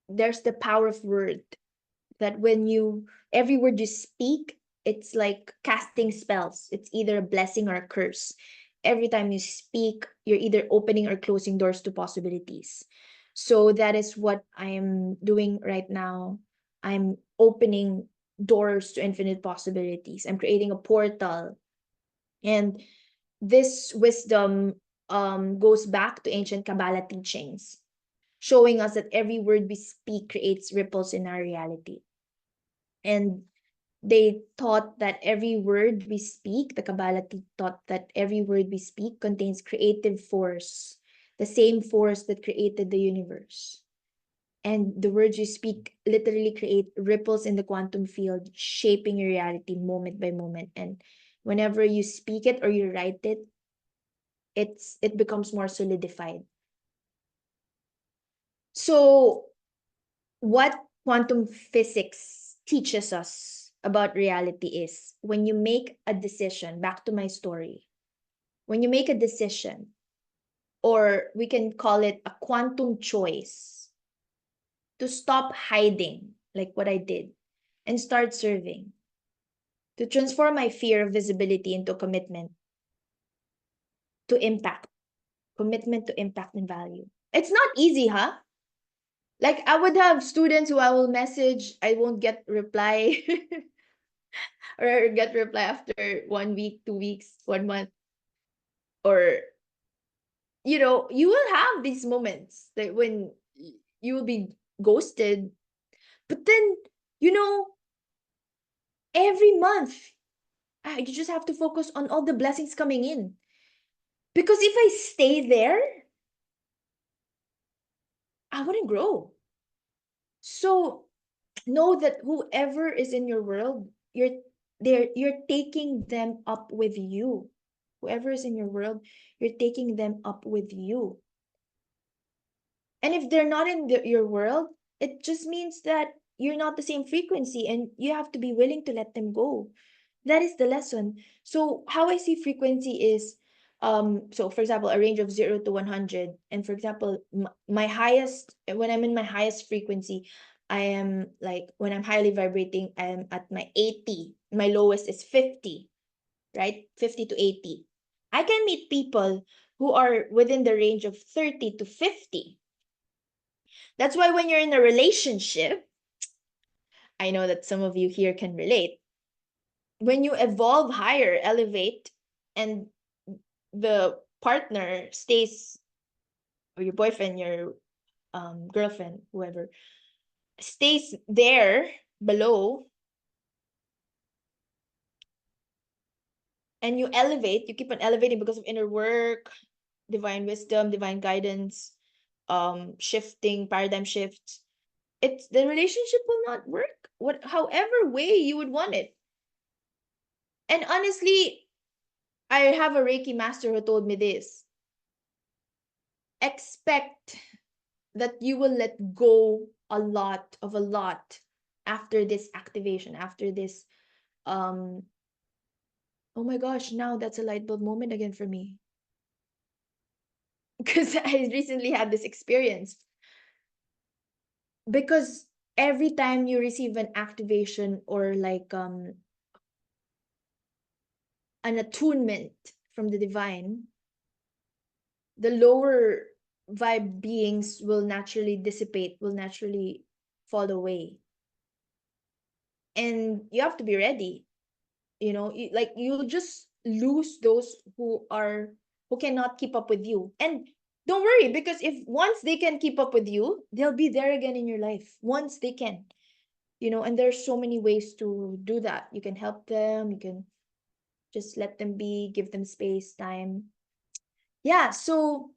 there's the power of word. That when you, every word you speak, it's like casting spells. It's either a blessing or a curse. Every time you speak, you're either opening or closing doors to possibilities. So that is what I'm doing right now. I'm opening doors to infinite possibilities. I'm creating a portal. And this wisdom goes back to ancient Kabbalah teachings, showing us that every word we speak creates ripples in our reality. And they taught that every word we speak, the Kabbalah taught that every word we speak contains creative force, the same force that created the universe. And the words you speak literally create ripples in the quantum field, shaping your reality moment by moment. And whenever you speak it or you write it, it becomes more solidified. So what quantum physics teaches us about reality is when you make a decision, back to my story, when you make a decision, or we can call it a quantum choice, to stop hiding, like what I did, and start serving, to transform my fear of visibility into commitment to impact, commitment to impact and value. It's not easy, huh? Like I would have students who I will message, I won't get reply. Or get reply after 1 week, 2 weeks, 1 month, or you will have these moments that when you will be ghosted, but then you know every month you just have to focus on all the blessings coming in, because if I stay there, I wouldn't grow. So know that whoever is in your world, you're taking them up with you. Whoever is in your world, you're taking them up with you. And if they're not in your world, it just means that you're not the same frequency and you have to be willing to let them go. That is the lesson. So how I see frequency is, so for example, a range of 0 to 100. And for example, my highest, when I'm in my highest frequency, I am like, when I'm highly vibrating, I am at my 80. My lowest is 50, right? 50 to 80. I can meet people who are within the range of 30 to 50. That's why when you're in a relationship, I know that some of you here can relate. When you evolve higher, elevate, and the partner stays, or your boyfriend, your girlfriend, whoever, stays there below, and you elevate, you keep on elevating because of inner work, divine wisdom, divine guidance, shifting paradigm shifts. It's the relationship will not work what however way you would want it. And honestly, I have a Reiki master who told me this: expect that you will let go a lot after this activation, after this, um oh my gosh, now that's a light bulb moment again for me. Because I recently had this experience. Because every time you receive an activation, or like an attunement from the divine, the lower vibe beings will naturally dissipate, will naturally fall away. And you have to be ready. Like, you'll just lose those who cannot keep up with you. And don't worry, because if once they can keep up with you, they'll be there again in your life once they can. And there's so many ways to do that. You can help them, you can just let them be, give them space, time. Yeah, so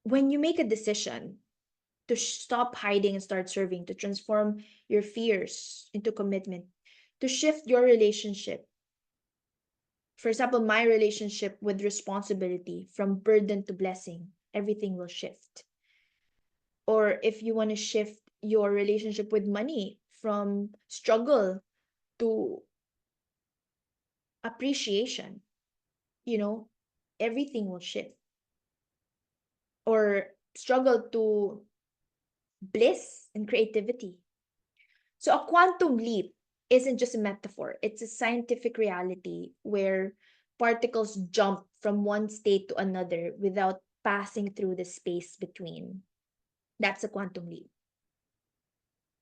when you make a decision to stop hiding and start serving, to transform your fears into commitment, to shift your relationship, for example, my relationship with responsibility from burden to blessing, everything will shift. Or if you want to shift your relationship with money from struggle to appreciation, you know, everything will shift. Or struggle to bliss and creativity. So a quantum leap isn't just a metaphor, it's a scientific reality where particles jump from one state to another without passing through the space between. That's a quantum leap.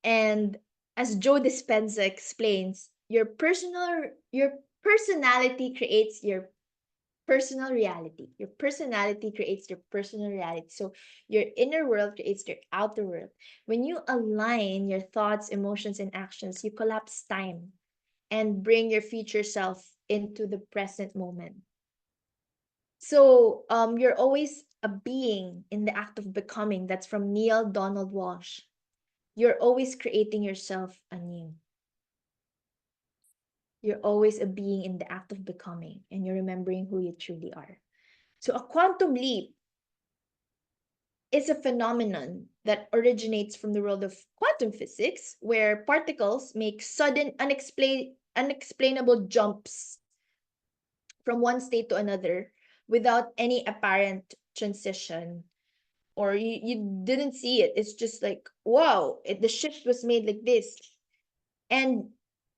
And as Joe Dispenza explains, your personality creates your personal reality. Your personality creates your personal reality. So your inner world creates your outer world. When you align your thoughts, emotions, and actions, you collapse time and bring your future self into the present moment. So you're always a being in the act of becoming. That's from Neil Donald Walsh. You're always creating yourself anew. You're always a being in the act of becoming, and you're remembering who you truly are. So a quantum leap is a phenomenon that originates from the world of quantum physics, where particles make sudden, unexplainable jumps from one state to another without any apparent transition, or you didn't see it. It's just like, wow, the shift was made like this. And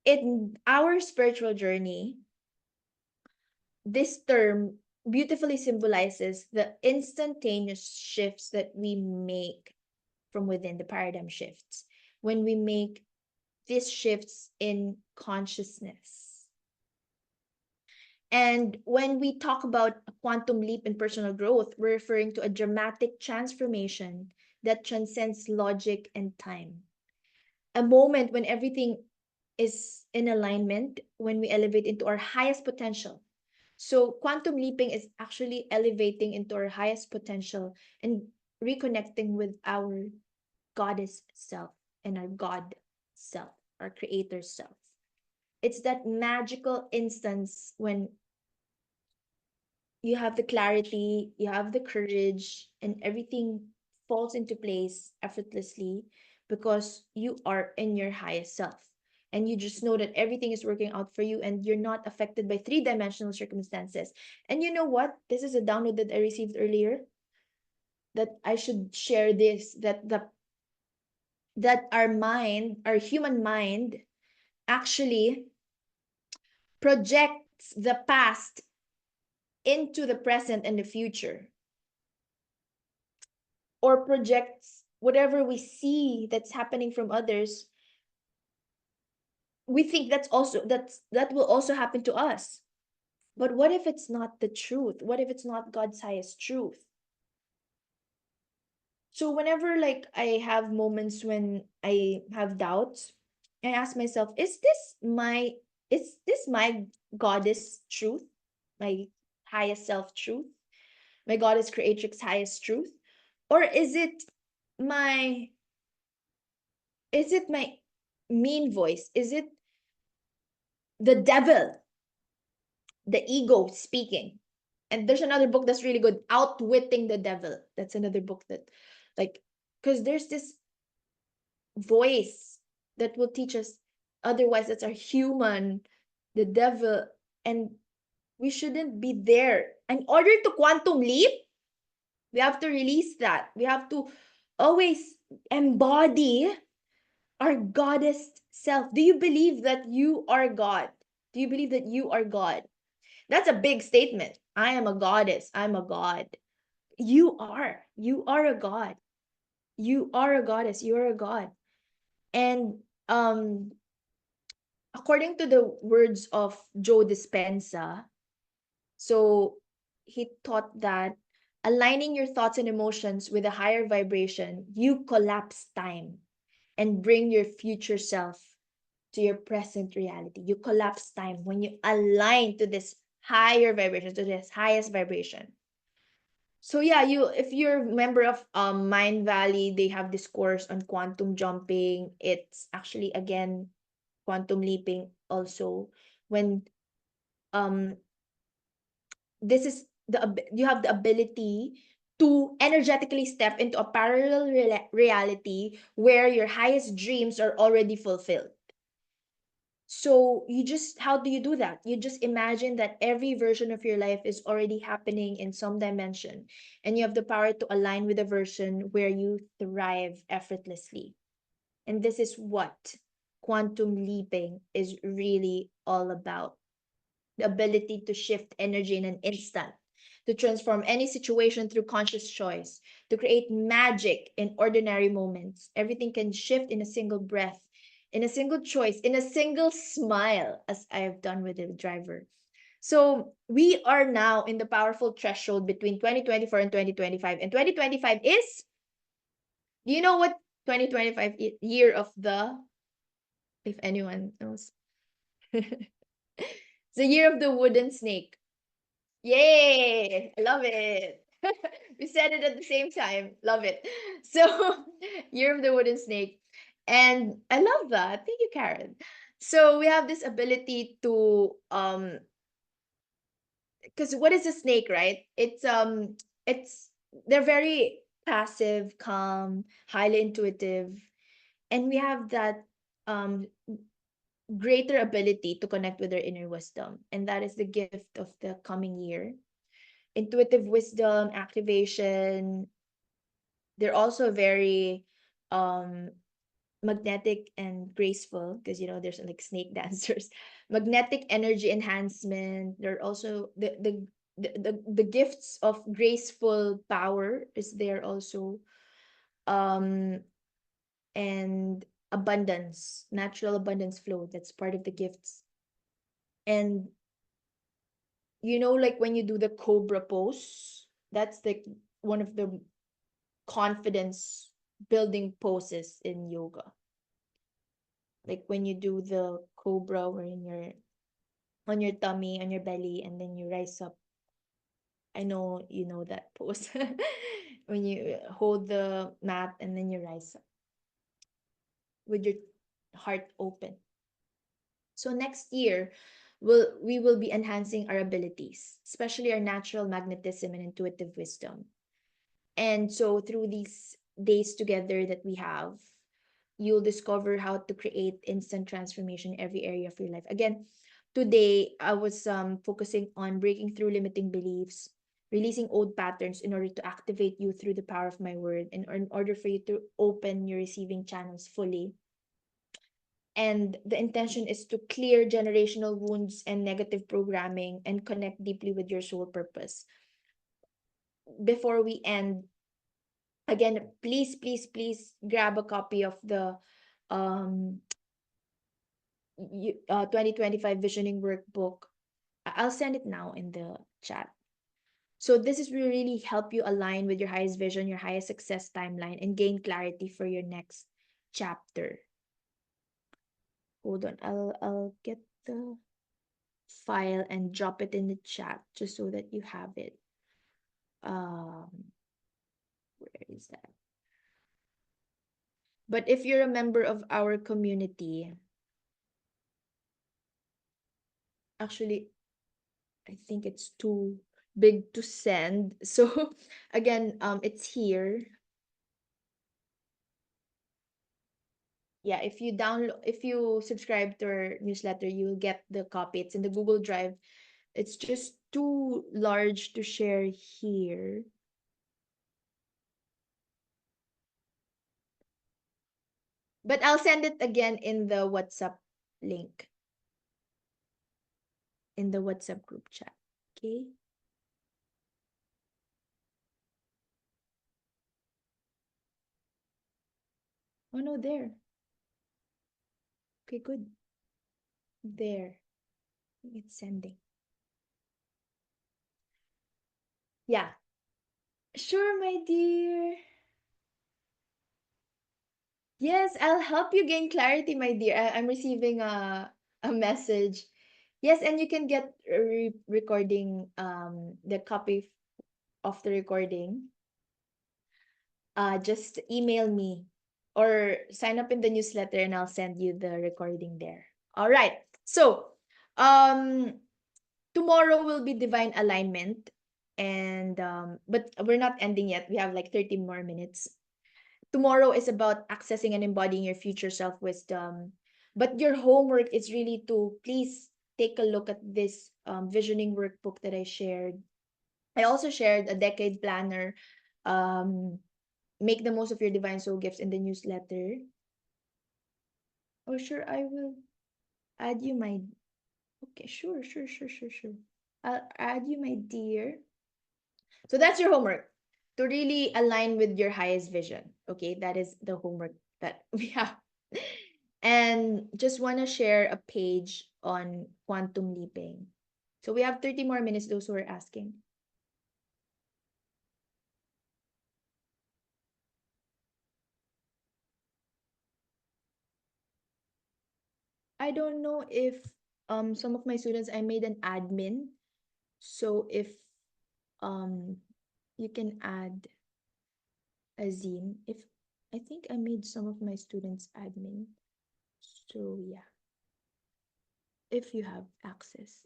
in our spiritual journey, this term beautifully symbolizes the instantaneous shifts that we make from within, the paradigm shifts. When we make these shifts in consciousness. And when we talk about a quantum leap in personal growth, we're referring to a dramatic transformation that transcends logic and time. A moment when everything is in alignment, when we elevate into our highest potential. So quantum leaping is actually elevating into our highest potential and reconnecting with our goddess self and our God self, our creator self. It's that magical instance when you have the clarity, you have the courage, and everything falls into place effortlessly because you are in your highest self. and you just know that everything is working out for you and you're not affected by three-dimensional circumstances. And you know what? This is a download that I received earlier, that I should share this, that our mind, our human mind, actually projects the past into the present and the future, or projects whatever we see that's happening from others. We think that will also happen to us. But what if it's not the truth? What if it's not God's highest truth? So whenever like I have moments when I have doubts, I ask myself, is this my goddess truth? My highest self truth? My goddess creatrix highest truth? Or my is it my mean voice? Is it the devil, the ego speaking? And there's another book that's really good, Outwitting the Devil. That's another book that, like, because there's this voice that will teach us otherwise. That's our human, the devil, and we shouldn't be there. In order to quantum leap, we have to release that. We have to always embody our goddess self. Do you believe that you are God? Do you believe that you are God? That's a big statement. I am a goddess. I'm a god. You are. You are a god. You are a goddess. You are a god. And according to the words of Joe Dispenza, so he taught that aligning your thoughts and emotions with a higher vibration, you collapse time and bring your future self to your present reality. You collapse time when you align to this higher vibration, to this highest vibration. So yeah, if you're a member of Mind Valley, they have this course on quantum jumping. It's actually again quantum leaping also, when um this is you have the ability to energetically step into a parallel reality where your highest dreams are already fulfilled. So you just, how do you do that? You just imagine that every version of your life is already happening in some dimension, and you have the power to align with a version where you thrive effortlessly. And this is what quantum leaping is really all about: the ability to shift energy in an instant, to transform any situation through conscious choice, to create magic in ordinary moments. Everything can shift in a single breath, in a single choice, in a single smile, as I have done with the driver. So we are now in the powerful threshold between 2024 and 2025. And 2025 is, do you know what 2025 year of the, if anyone knows? The year of the wooden snake. Yay! I love it. We said it at the same time. Love it. So, Year of the Wooden Snake. And I love that. Thank you, Karen. So we have this ability to because what is a snake, right? It's they're very passive, calm, highly intuitive, and we have that um greater ability to connect with their inner wisdom. And that is the gift of the coming year. Intuitive wisdom, activation. They're also very um magnetic and graceful, because there's like snake dancers. Magnetic energy enhancement. They're also the gifts of graceful power is there also. Um and abundance, natural abundance flow, that's part of the gifts. And like when you do the cobra pose, that's like one of the confidence building poses in yoga. Like when you do the cobra, where in your on your tummy, on your belly, and then you rise up. I know you know that pose. When you hold the mat and then you rise up with your heart open. So next year, we will be enhancing our abilities, especially our natural magnetism and intuitive wisdom. And so through these days together that we have, you'll discover how to create instant transformation in every area of your life. Again, today I was focusing on breaking through limiting beliefs, releasing old patterns in order to activate you through the power of my word, and in order for you to open your receiving channels fully. And the intention is to clear generational wounds and negative programming and connect deeply with your soul purpose. Before we end, again, please, please, please grab a copy of the um 2025 visioning workbook. I'll send it now in the chat. So this is will really help you align with your highest vision, your highest success timeline, and gain clarity for your next chapter. Hold on, I'll get the file and drop it in the chat just so that you have it. Where is that? But if you're a member of our community, actually, I think it's too big to send. So again, it's here. Yeah, if you subscribe to our newsletter, you'll get the copy. It's in the Google Drive. It's just too large to share here. But I'll send it again in the WhatsApp link, in the WhatsApp group chat. Okay? Oh no, there. Okay, good. There. It's sending. Yeah. Sure, my dear. Yes, I'll help you gain clarity, my dear. I'm receiving a message. Yes, and you can get a recording the copy of the recording. Just email me or sign up in the newsletter and I'll send you the recording there. All right. So, um tomorrow will be divine alignment, and but we're not ending yet. We have like 30 more minutes. Tomorrow is about accessing and embodying your future self wisdom. But your homework is really to please take a look at this visioning workbook that I shared. I also shared a decade planner. Um, make the most of your divine soul gifts in the newsletter. Oh, sure, I will add you my. Okay, sure, sure, sure, sure, sure. I'll add you, my dear. So that's your homework to really align with your highest vision. Okay, that is the homework that we have. And just want to share a page on quantum leaping. So we have 30 more minutes, those who are asking. I don't know if some of my students, I made an admin. So if um you can add Azim, if I think I made some of my students admin. So yeah, if you have access.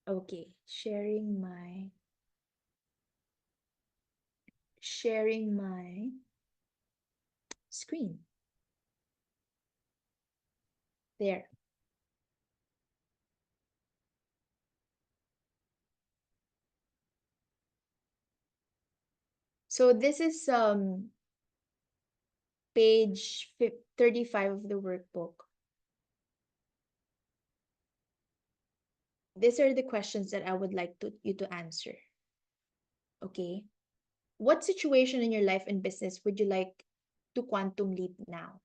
Okay, sharing my screen. There. So this is page 35 of the workbook. These are the questions that I would like you to answer. Okay. What situation in your life and business would you like to quantum leap now?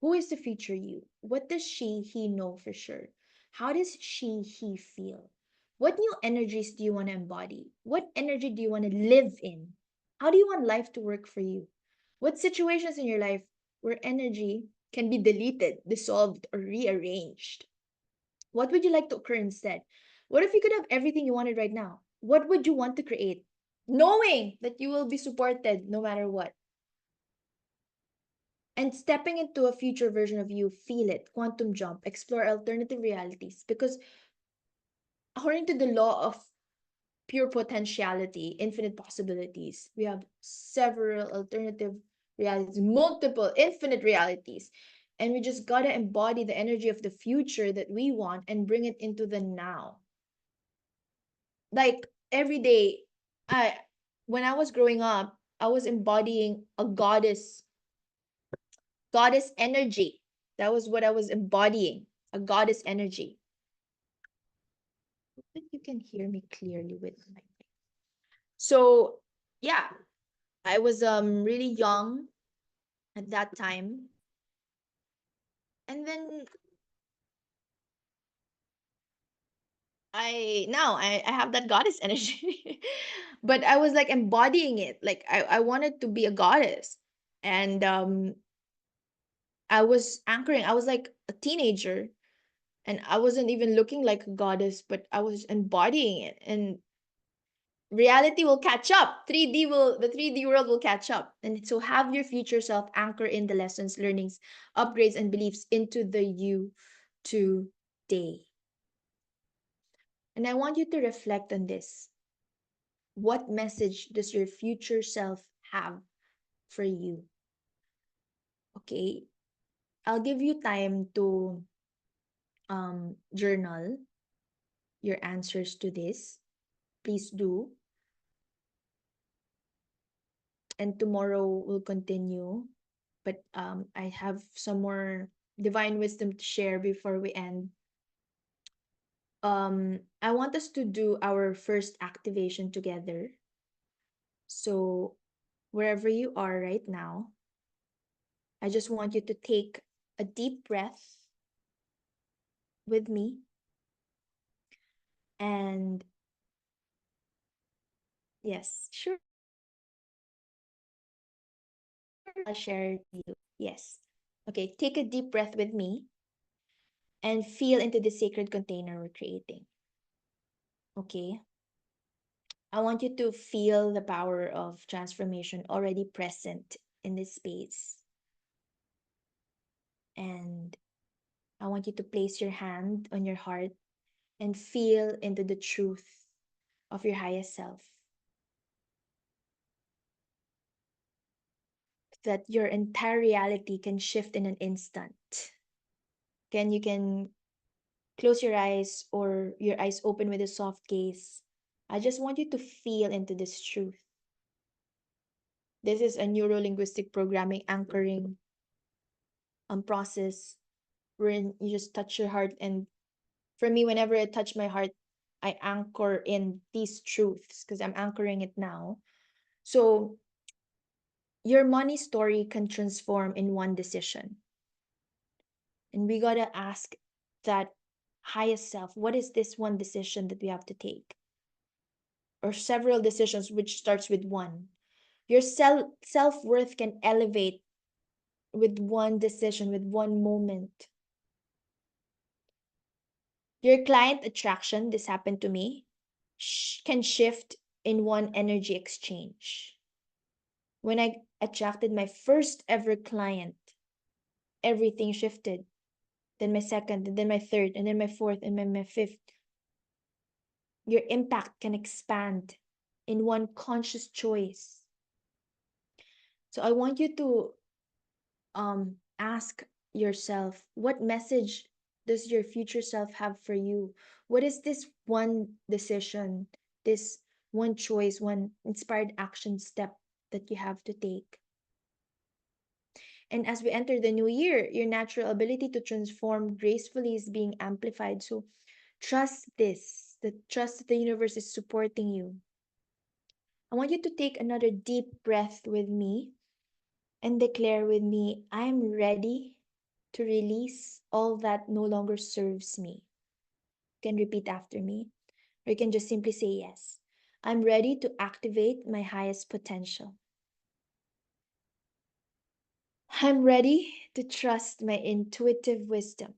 Who is the future you? What does he know for sure? How does he feel? What new energies do you want to embody? What energy do you want to live in? How do you want life to work for you? What situations in your life where energy can be deleted, dissolved, or rearranged? What would you like to occur instead? What if you could have everything you wanted right now? What would you want to create? Knowing that you will be supported no matter what. And stepping into a future version of you, feel it, quantum jump, explore alternative realities. Because according to the law of pure potentiality, infinite possibilities. We have several alternative realities, multiple, infinite realities. And we just got to embody the energy of the future that we want and bring it into the now. Like every day, I when I was growing up, I was embodying a goddess energy. That was what I was embodying, a goddess energy. I think you can hear me clearly with my. So yeah, I was really young at that time. And then I have that goddess energy. But I was like embodying it. Like I wanted to be a goddess. And I was anchoring. I was like a teenager and I wasn't even looking like a goddess, but I was embodying it. And reality will catch up. 3D world will catch up. And so have your future self anchor in the lessons, learnings, upgrades, and beliefs into the you today. And I want you to reflect on this. What message does your future self have for you? Okay, I'll give you time to journal your answers to this. Please do. And tomorrow we'll continue. But I have some more divine wisdom to share before we end. I want us to do our first activation together. So wherever you are right now, I just want you to take a deep breath with me. And yes, sure, I'll share to you. Yes. Okay, take a deep breath with me and feel into the sacred container we're creating. Okay. I want you to feel the power of transformation already present in this space. And I want you to place your hand on your heart and feel into the truth of your highest self. That your entire reality can shift in an instant. You can close your eyes or your eyes open with a soft gaze. I just want you to feel into this truth. This is a neuro linguistic programming anchoring process wherein you just touch your heart. And for me, whenever I touch my heart, I anchor in these truths because I'm anchoring it now. So your money story can transform in one decision. And we got to ask that highest self, what is this one decision that we have to take? Or several decisions, which starts with one. Your self-worth can elevate with one decision, with one moment. Your client attraction, this happened to me, can shift in one energy exchange. When I attracted my first ever client, everything shifted. Then my second, and then my third, and then my fourth, and then my fifth. Your impact can expand in one conscious choice. So I want you to ask yourself, what message does your future self have for you? What is this one decision, this one choice, one inspired action step that you have to take? And as we enter the new year, your natural ability to transform gracefully is being amplified. So trust this, the trust that the universe is supporting you. I want you to take another deep breath with me and declare with me, I'm ready to release all that no longer serves me. You can repeat after me, or you can just simply say yes. I'm ready to activate my highest potential. I'm ready to trust my intuitive wisdom.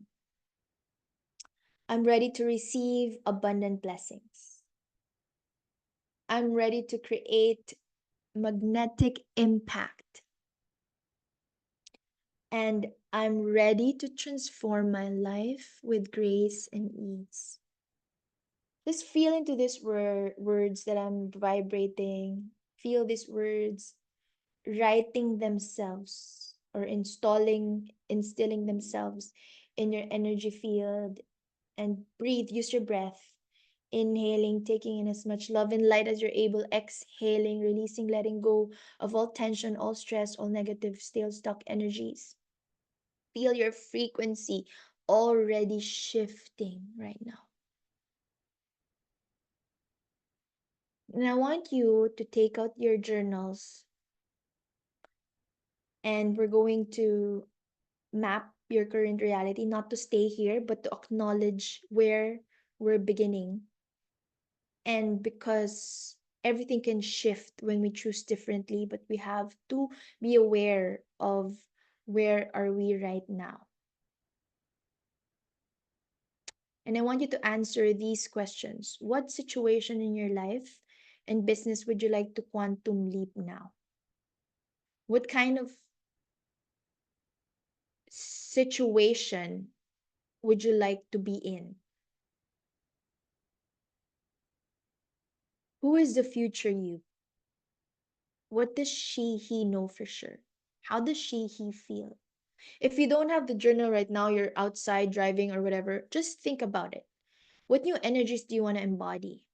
I'm ready to receive abundant blessings. I'm ready to create magnetic impact. And I'm ready to transform my life with grace and ease. Just feel into these words that I'm vibrating. Feel these words writing themselves or instilling themselves in your energy field. And breathe, use your breath. Inhaling, taking in as much love and light as you're able. Exhaling, releasing, letting go of all tension, all stress, all negative, stale, stuck energies. Feel your frequency already shifting right now. And I want you to take out your journals, and we're going to map your current reality, not to stay here, but to acknowledge where we're beginning. And because everything can shift when we choose differently, but we have to be aware of where are we right now. And I want you to answer these questions. What situation in your life and business would you like to quantum leap now? What kind of situation would you like to be in? Who is the future you? What does he know for sure? How does he feel? If you don't have the journal right now, you're outside driving or whatever, just think about it. What new energies do you want to embody?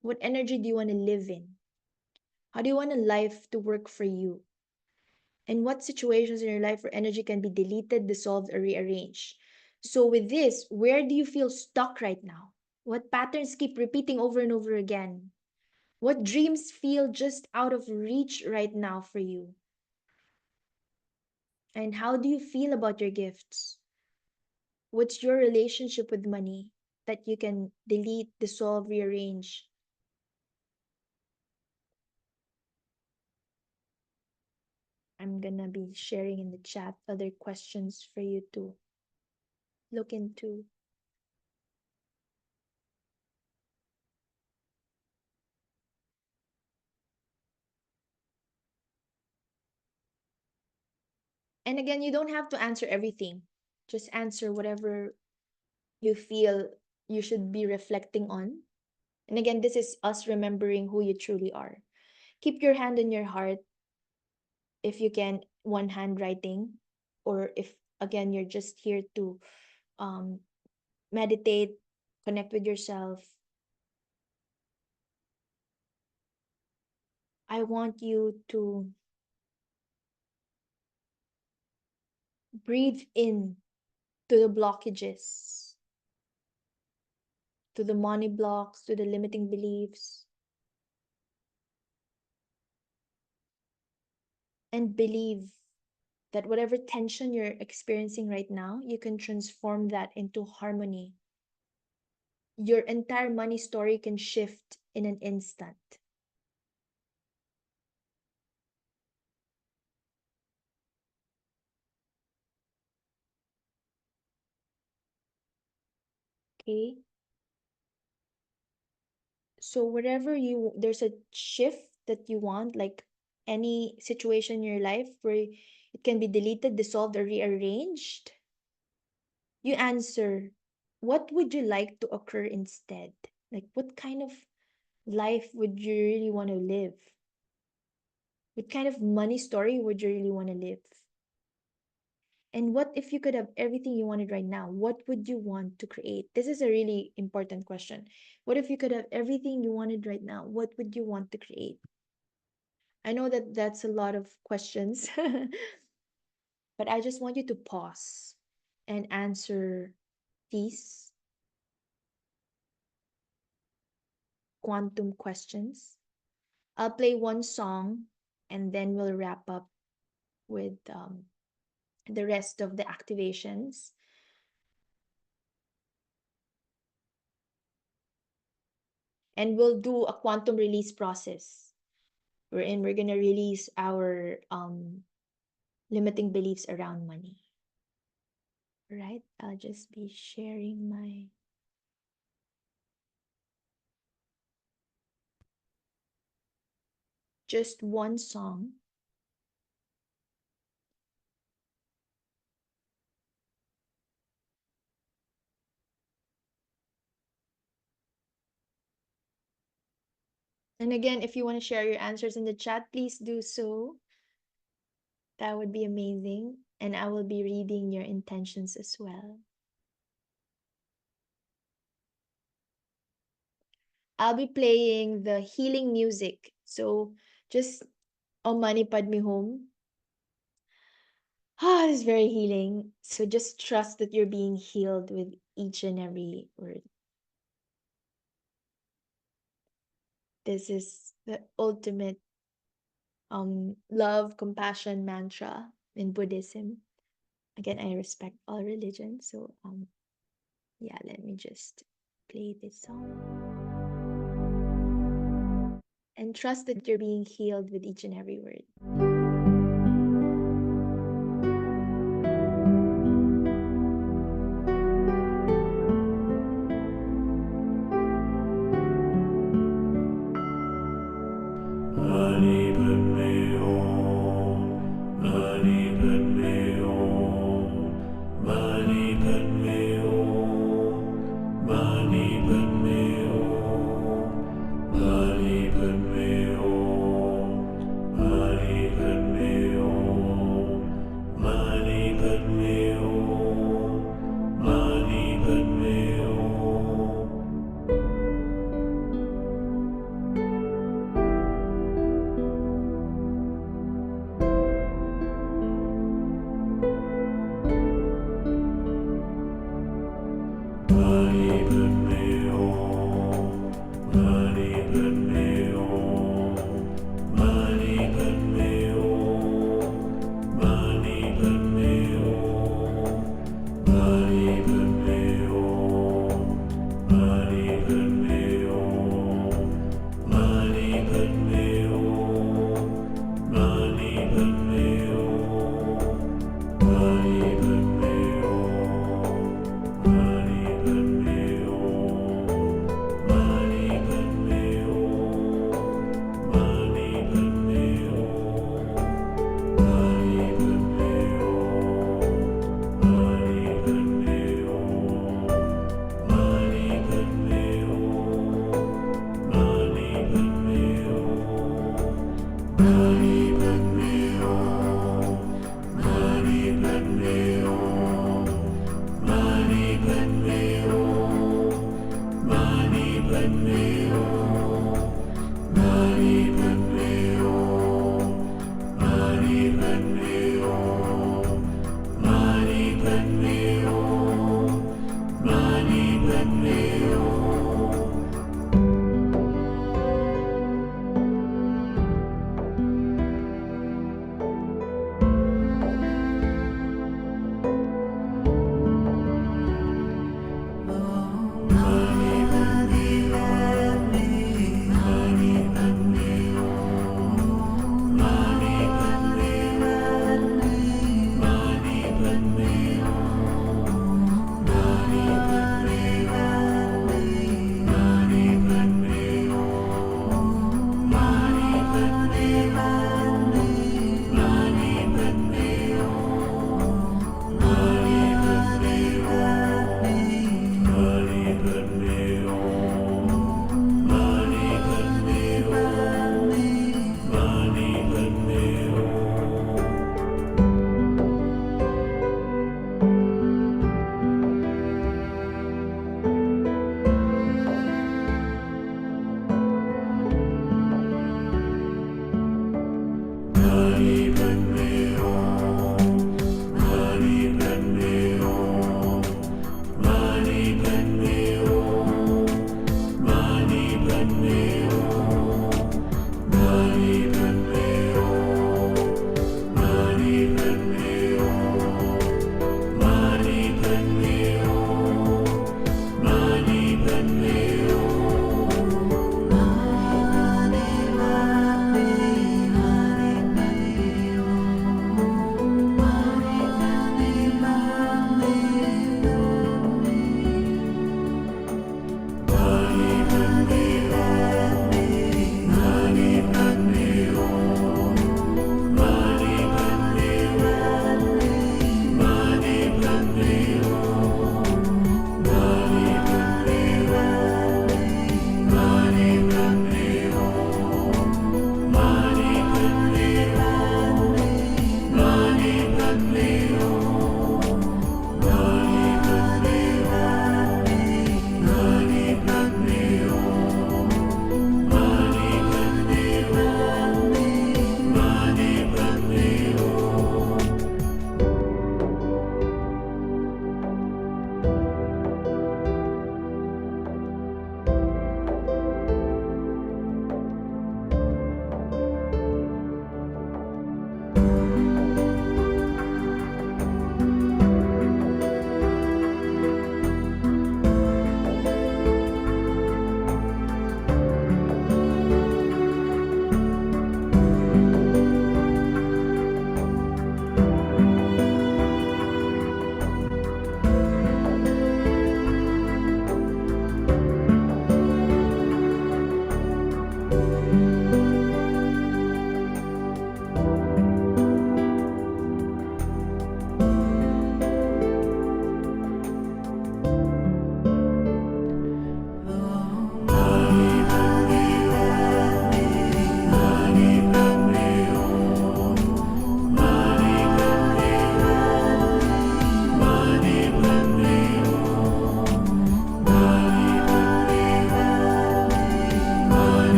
What energy do you want to live in? How do you want a life to work for you? And what situations in your life where energy can be deleted, dissolved, or rearranged? So, with this, where do you feel stuck right now? What patterns keep repeating over and over again? What dreams feel just out of reach right now for you? And how do you feel about your gifts? What's your relationship with money that you can delete, dissolve, rearrange? I'm gonna be sharing in the chat other questions for you to look into. And again, you don't have to answer everything. Just answer whatever you feel you should be reflecting on. And again, this is us remembering who you truly are. Keep your hand in your heart if you can, one hand writing, or if again you're just here to um, meditate, connect with yourself. I want you to breathe in to the blockages, to the money blocks, to the limiting beliefs, and believe that whatever tension you're experiencing right now, you can transform that into harmony. Your entire money story can shift in an instant. Okay? So wherever there's a shift that you want, like any situation in your life where it can be deleted, dissolved, or rearranged, you answer, what would you like to occur instead? Like, what kind of life would you really want to live? What kind of money story would you really want to live? And what if you could have everything you wanted right now? What would you want to create? This is a really important question. What if you could have everything you wanted right now? What would you want to create? I know that that's a lot of questions, but I just want you to pause and answer these quantum questions. I'll play one song and then we'll wrap up with the rest of the activations. And we'll do a quantum release process wherein we're going to release our limiting beliefs around money. Right? I'll just be sharing my just one song. And again, if you want to share your answers in the chat, please do so. That would be amazing. And I will be reading your intentions as well. I'll be playing the healing music. So just Om Mani Padme Hum. Ah, it's very healing. So just trust that you're being healed with each and every word. This is the ultimate love, compassion mantra in Buddhism. Again, I respect all religions. So yeah, let me just play this song. And trust that you're being healed with each and every word.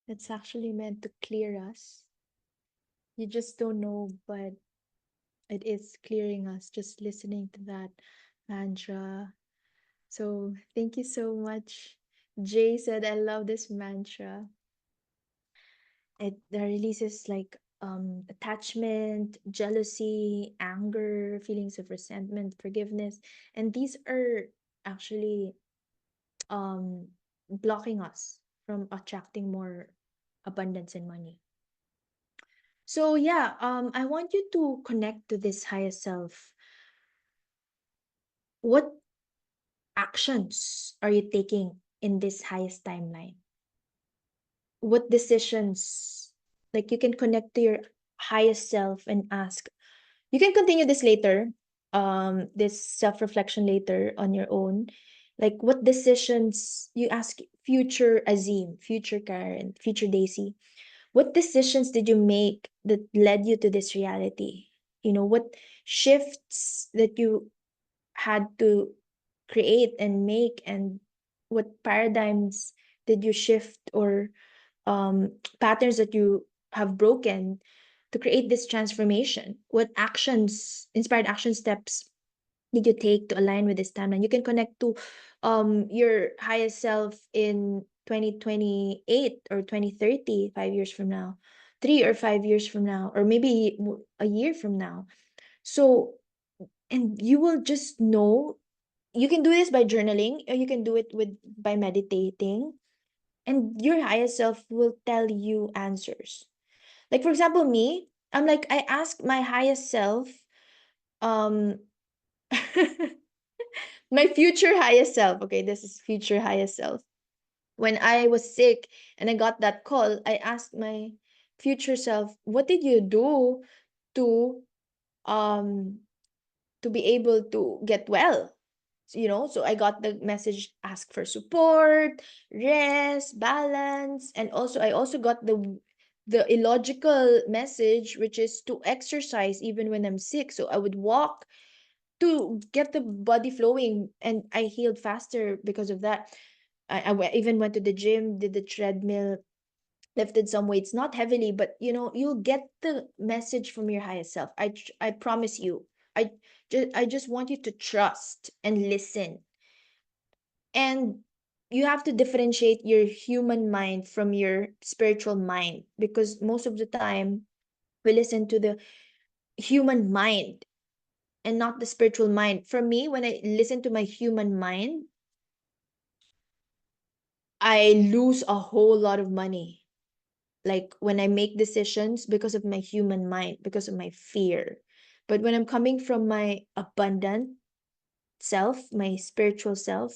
It's actually meant to clear us. You just don't know, but it is clearing us just listening to that mantra. So thank you so much. Jay said, I love this mantra. It releases like attachment, jealousy, anger, feelings of resentment, forgiveness. And these are actually um blocking us from attracting more abundance and money. So yeah, I want you to connect to this higher self. What actions are you taking in this highest timeline? What decisions, like you can connect to your highest self and ask. You can continue this later, this self-reflection later on your own. Like what decisions you ask future Azim, future Karen, future Daisy. What decisions did you make that led you to this reality? You know, what shifts that you had to create and make, and what paradigms did you shift, or patterns that you have broken to create this transformation? What actions, inspired action steps did you take to align with this timeline? You can connect to your highest self in 2028 or 2030, 5 years from now, 3 or 5 years from now, or maybe a year from now. So, and you will just know. You can do this by journaling, or you can do it with by meditating, and your higher self will tell you answers. Like for example, me, I'm like, I ask my highest self, um my future highest self. Okay, this is future highest self. When I was sick and I got that call, I asked my future self, what did you do to um to be able to get well? So I got the message, ask for support, rest, balance, and also I also got the illogical message, which is to exercise even when I'm sick. So I would walk to get the body flowing, and I healed faster because of that. Even went to the gym, did the treadmill, lifted some weights, not heavily, but you'll get the message from your higher self. I promise you. I just want you to trust and listen. And you have to differentiate your human mind from your spiritual mind, because most of the time we listen to the human mind and not the spiritual mind. For me, when I listen to my human mind, I lose a whole lot of money. Like when I make decisions because of my human mind, because of my fear. But when I'm coming from my abundant self, my spiritual self,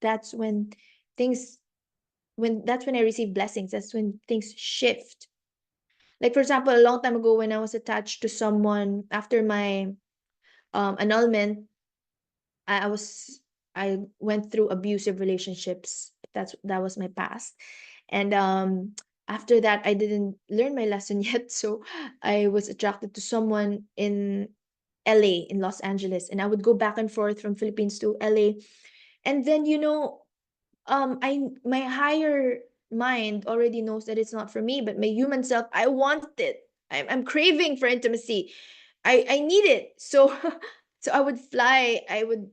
that's when things that's when I receive blessings. That's when things shift. Like for example, a long time ago when I was attached to someone after my annulment, I was I went through abusive relationships. That was my past. And after that I didn't learn my lesson yet. So I was attracted to someone in LA, in Los Angeles, and I would go back and forth from Philippines to LA. And then, I my higher mind already knows that it's not for me, but my human self, I want it. I'm craving for intimacy. I need it. So so I would fly, I would,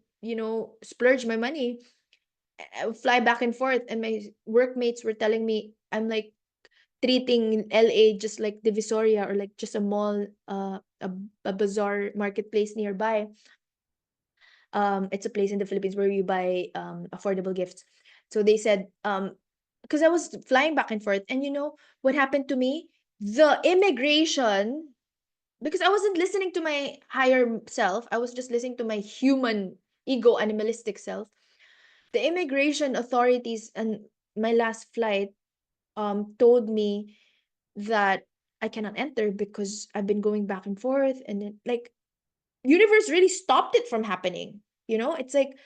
splurge my money. I would fly back and forth, and my workmates were telling me I'm like treating LA just like Divisoria, or like just a mall, a bazaar marketplace nearby. It's a place in the Philippines where you buy affordable gifts. So they said, because I was flying back and forth, and you know what happened to me? The immigration, because I wasn't listening to my higher self, I was just listening to my human ego animalistic self. The immigration authorities and my last flight told me that I cannot enter because I've been going back and forth, and then like universe really stopped it from happening. It's like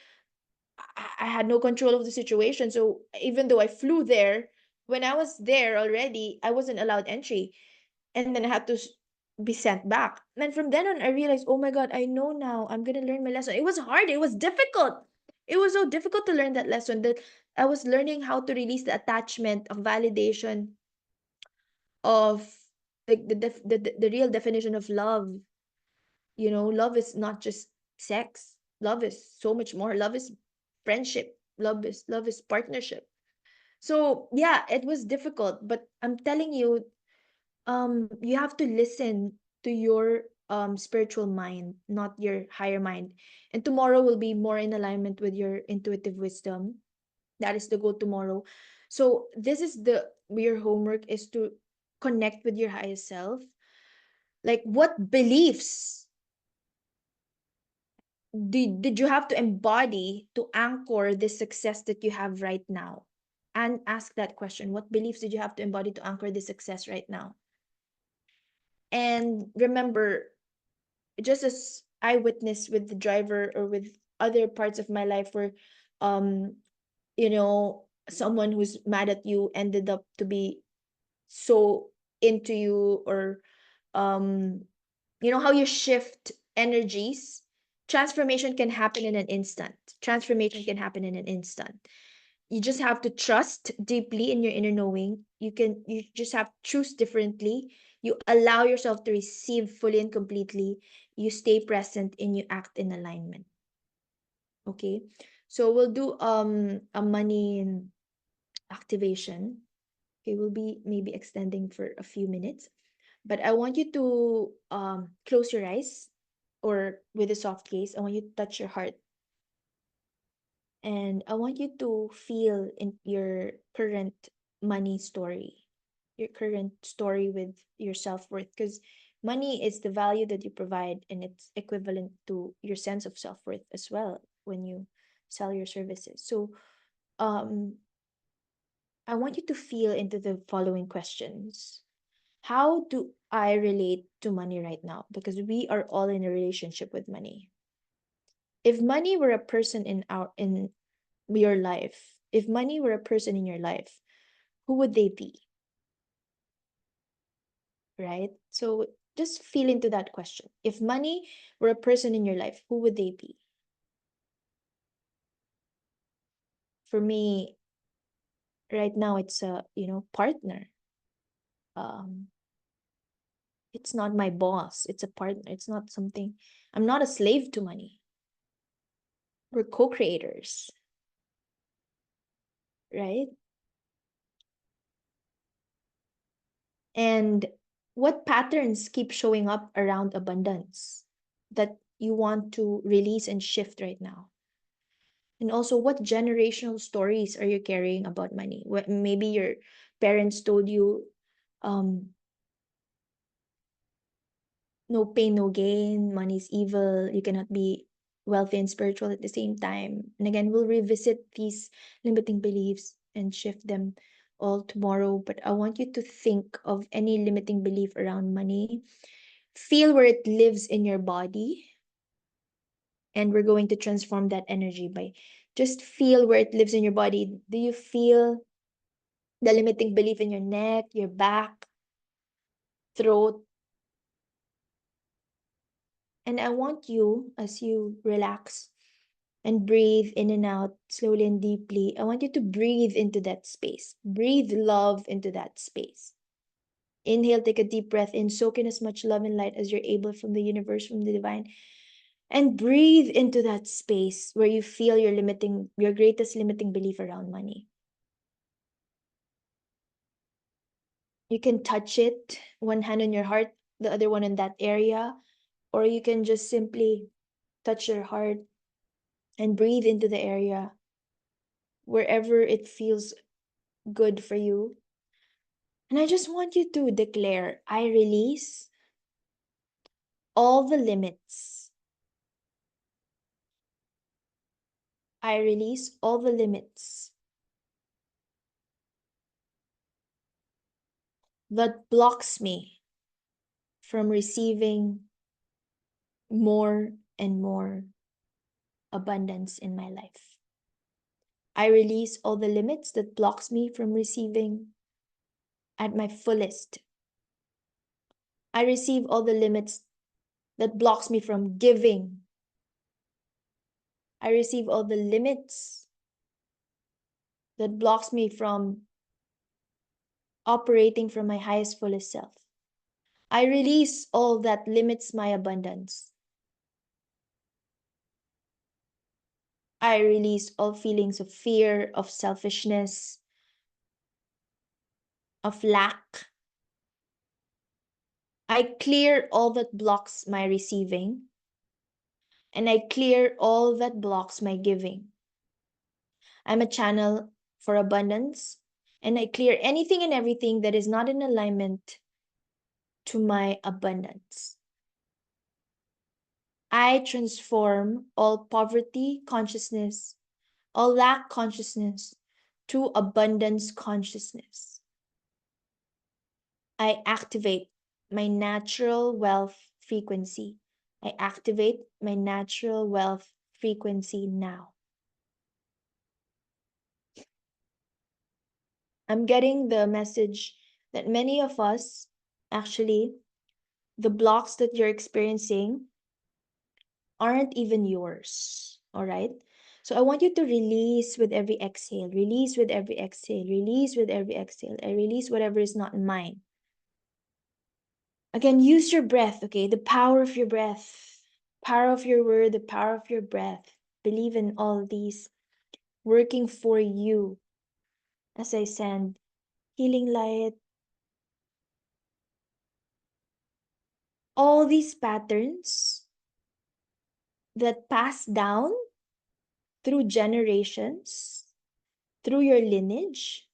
I had no control of the situation. So even though I flew there, when I was there already, I wasn't allowed entry. And then I had to be sent back. And from then on, I realized, oh my God, I know now. I'm going to learn my lesson. It was hard. It was difficult. It was so difficult to learn that lesson, that I was learning how to release the attachment of validation, of like the real definition of love. Love is not just sex. Love is so much more. Love is friendship. Love is partnership. So yeah, it was difficult, but I'm telling you, you have to listen to your spiritual mind, not your higher mind. And tomorrow will be more in alignment with your intuitive wisdom. That is the goal tomorrow. So this is the your homework is to connect with your higher self. Like, what beliefs did you have to embody to anchor the success that you have right now? And ask that question: what beliefs did you have to embody to anchor the success right now? And remember, just as I witnessed with the driver, or with other parts of my life where um someone who's mad at you ended up to be so into you, or um how you shift energies. Transformation can happen in an instant. Transformation can happen in an instant. You just have to trust deeply in your inner knowing. You just have to choose differently. You allow yourself to receive fully and completely. You stay present, and you act in alignment. Okay, so we'll do a money activation. Okay, we'll be maybe extending for a few minutes, but I want you to close your eyes, or with a soft gaze. I want you to touch your heart, and I want you to feel in your current money story, your current story with your self-worth, because money is the value that you provide, and it's equivalent to your sense of self-worth as well when you sell your services. So um I want you to feel into the following questions. How do I relate to money right now? Because we are all in a relationship with money. If money were a person in your life, if money were a person in your life, who would they be? Right? So just feel into that question. If money were a person in your life, who would they be? For me, right now, it's a partner. Um, it's not my boss. It's a partner. It's not something. I'm not a slave to money. We're co-creators, right? And what patterns keep showing up around abundance that you want to release and shift right now? And also, what generational stories are you carrying about money? Maybe your parents told you, um, no pain, no gain, money's evil, you cannot be wealthy and spiritual at the same time. And again, we'll revisit these limiting beliefs and shift them all tomorrow. But I want you to think of any limiting belief around money, feel where it lives in your body, And we're going to transform that energy by just feel where it lives in your body. Do you feel the limiting belief in your neck, your back, throat? And I want you, as you relax and breathe in and out slowly and deeply, I want you to breathe into that space. Breathe love into that space. Inhale, take a deep breath in, soak in as much love and light as you're able from the universe, from the divine. And breathe into that space where you feel your greatest limiting belief around money. You can touch it, one hand on your heart, the other one in that area, or you can just simply touch your heart and breathe into the area wherever it feels good for you. And I just want you to declare, I release all the limits. I release all the limits that blocks me from receiving more and more abundance in my life. I release all the limits that blocks me from receiving at my fullest. I receive all the limits that blocks me from giving. I receive all the limits that blocks me from operating from my highest, fullest self. I release all that limits my abundance. I release all feelings of fear, of selfishness, of lack. I clear all that blocks my receiving, and I clear all that blocks my giving. I'm a channel for abundance, and I clear anything and everything that is not in alignment to my abundance. I transform all poverty consciousness, all lack consciousness to abundance consciousness. I activate my natural wealth frequency. I activate my natural wealth frequency now. I'm getting the message that many of us, actually, the blocks that you're experiencing aren't even yours. All right. So I want you to release with every exhale, release with every exhale, release with every exhale, and release whatever is not mine. Again, use your breath, okay? The power of your breath, power of your word, the power of your breath. Believe in all these working for you as I send healing light. All these patterns that pass down through generations, through your lineage,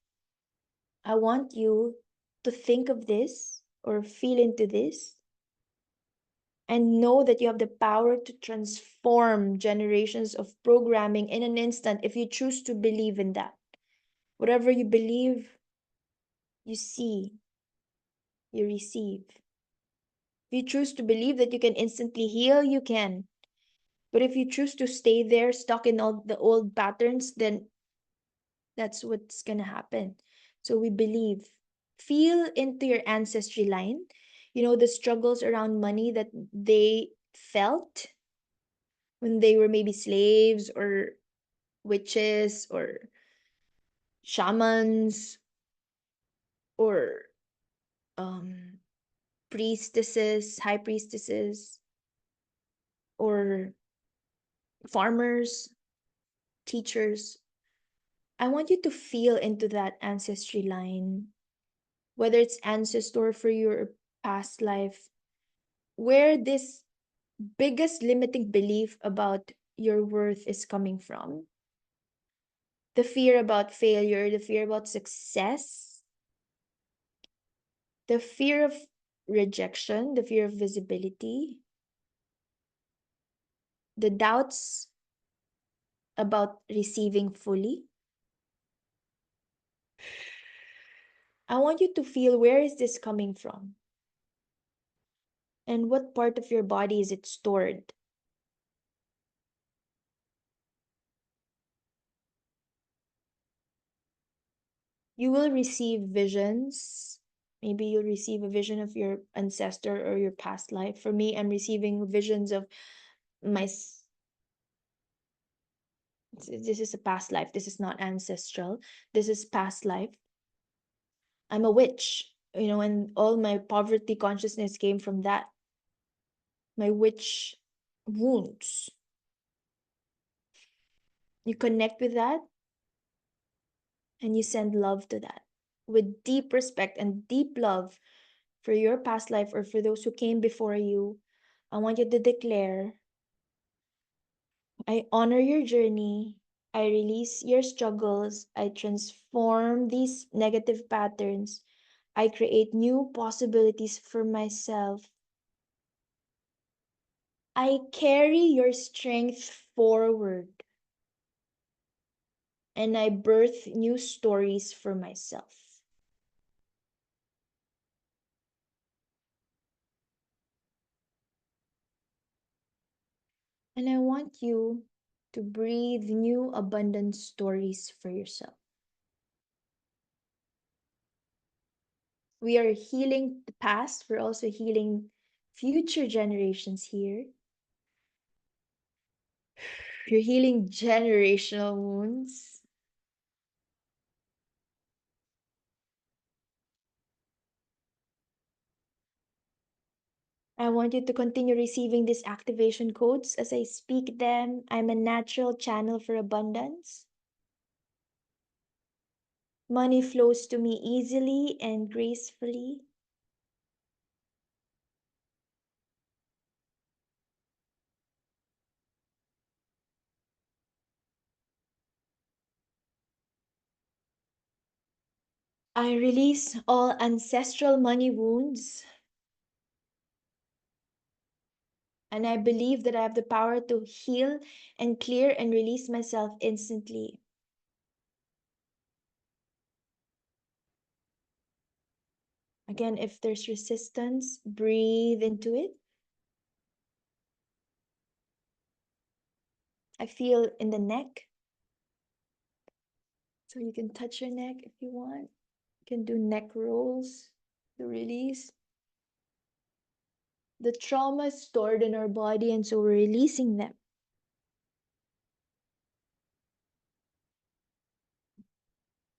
I want you to think of this or feel into this and know that you have the power to transform generations of programming in an instant if you choose to believe in that. Whatever you believe, you see, you receive. If you choose to believe that you can instantly heal, you can. But if you choose to stay there, stuck in all the old patterns, then that's what's gonna happen. So we believe. Feel into your ancestry line. You know, the struggles around money that they felt when they were maybe slaves or witches or shamans or um priestesses, high priestesses, or farmers, teachers. I want you to feel into that ancestry line, whether it's ancestor for your past life, where this biggest limiting belief about your worth is coming from. The fear about failure, the fear about success, the fear of rejection, the fear of visibility, the doubts about receiving fully. I want you to feel, where is this coming from? And what part of your body is it stored? You will receive visions. Maybe you'll receive a vision of your ancestor or your past life. For me, I'm receiving visions of my. This is a past life. This is not ancestral. This is past life. I'm a witch, and all my poverty consciousness came from that. My witch wounds. You connect with that and you send love to that with deep respect and deep love for your past life or for those who came before you. I want you to declare, I honor your journey. I release your struggles. I transform these negative patterns. I create new possibilities for myself. I carry your strength forward. And I birth new stories for myself. And I want you to breathe new abundant stories for yourself. We are healing the past, we're also healing future generations here. You're healing generational wounds. I want you to continue receiving these activation codes as I speak them. I'm a natural channel for abundance. Money flows to me easily and gracefully. I release all ancestral money wounds. And I believe that I have the power to heal and clear and release myself instantly. Again, if there's resistance, breathe into it. I feel in the neck. So you can touch your neck if you want. You can do neck rolls to release. The trauma is stored in our body, and so we're releasing them.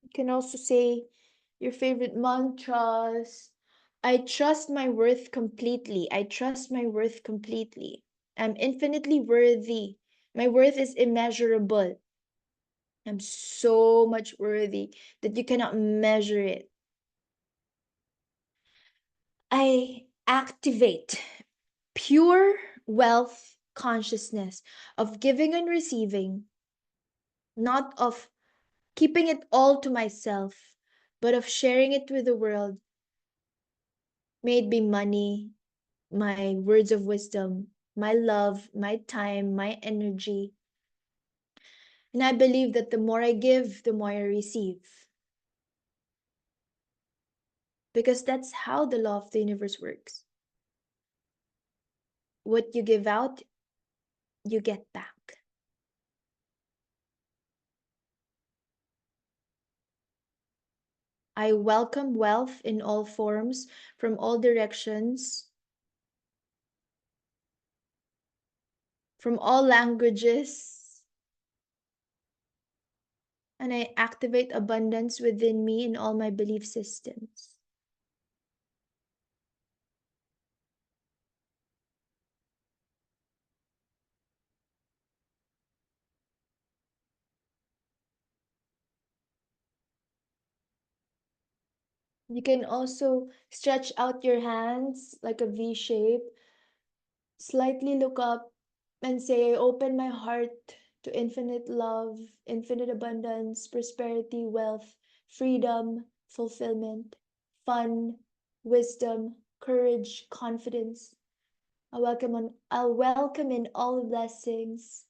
You can also say your favorite mantras. I trust my worth completely. I trust my worth completely. I'm infinitely worthy. My worth is immeasurable. I'm so much worthy that you cannot measure it. I activate pure wealth consciousness of giving and receiving, not of keeping it all to myself, but of sharing it with the world. May it be money, my words of wisdom, my love, my time, my energy. And I believe that the more I give, the more I receive. Because that's how the law of the universe works. What you give out, you get back. I welcome wealth in all forms, from all directions, from all languages. And I activate abundance within me in all my belief systems. You can also stretch out your hands like a V shape, slightly look up, and say, I open my heart to infinite love, infinite abundance, prosperity, wealth, freedom, fulfillment, fun, wisdom, courage, confidence. I'll welcome in all blessings.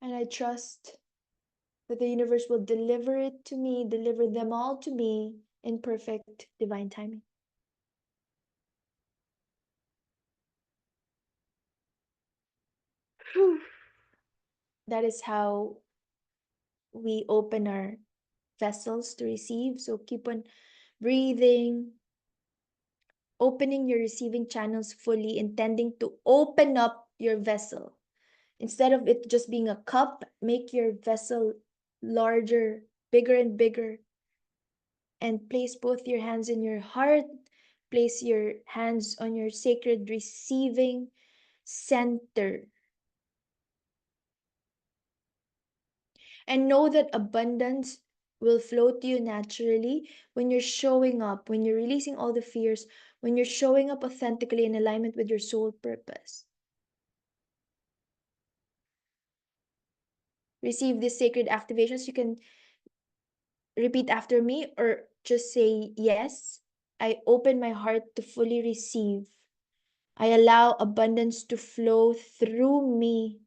And I trust that the universe will deliver it to me, deliver them all to me in perfect divine timing. Whew. That is how we open our vessels to receive. So keep on breathing, opening your receiving channels fully, intending to open up your vessel. Instead of it just being a cup, make your vessel larger, bigger and bigger, and place both your hands in your heart. Place your hands on your sacred receiving center. And know that abundance will flow to you naturally when you're showing up, when you're releasing all the fears, when you're showing up authentically in alignment with your soul purpose. Receive these sacred activations. You can repeat after me or just say yes. I open my heart to fully receive. I allow abundance to flow through me.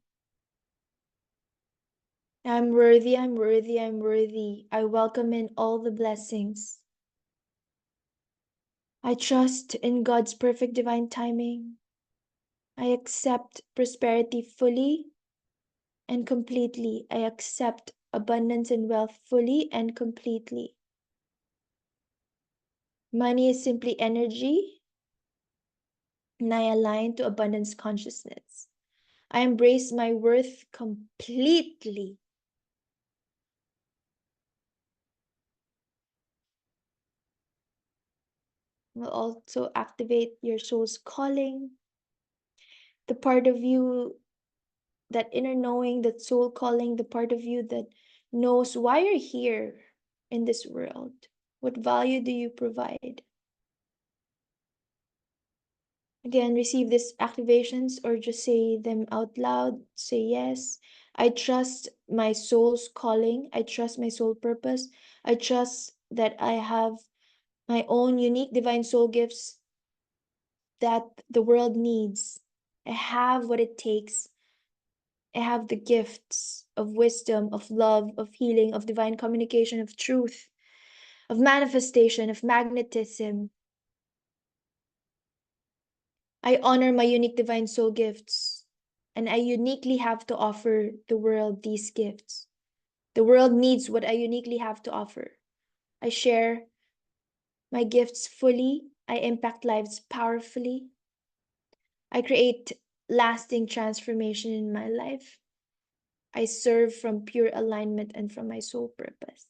I'm worthy, I'm worthy, I'm worthy. I welcome in all the blessings. I trust in God's perfect divine timing. I accept prosperity fully and completely. I accept abundance and wealth fully and completely. Money is simply energy, and I align to abundance consciousness. I embrace my worth completely. Will also activate your soul's calling, the part of you, that inner knowing, that soul calling, the part of you that knows why you're here in this world. What value do you provide? Again, receive these activations or just say them out loud. Say yes. I trust my soul's calling. I trust my soul purpose. I trust that I have my own unique divine soul gifts that the world needs. I have what it takes. I have the gifts of wisdom, of love, of healing, of divine communication, of truth, of manifestation, of magnetism. I honor my unique divine soul gifts, and I uniquely have to offer the world these gifts. The world needs what I uniquely have to offer. I share my gifts fully. I impact lives powerfully. I create lasting transformation in my life. I serve from pure alignment and from my soul purpose.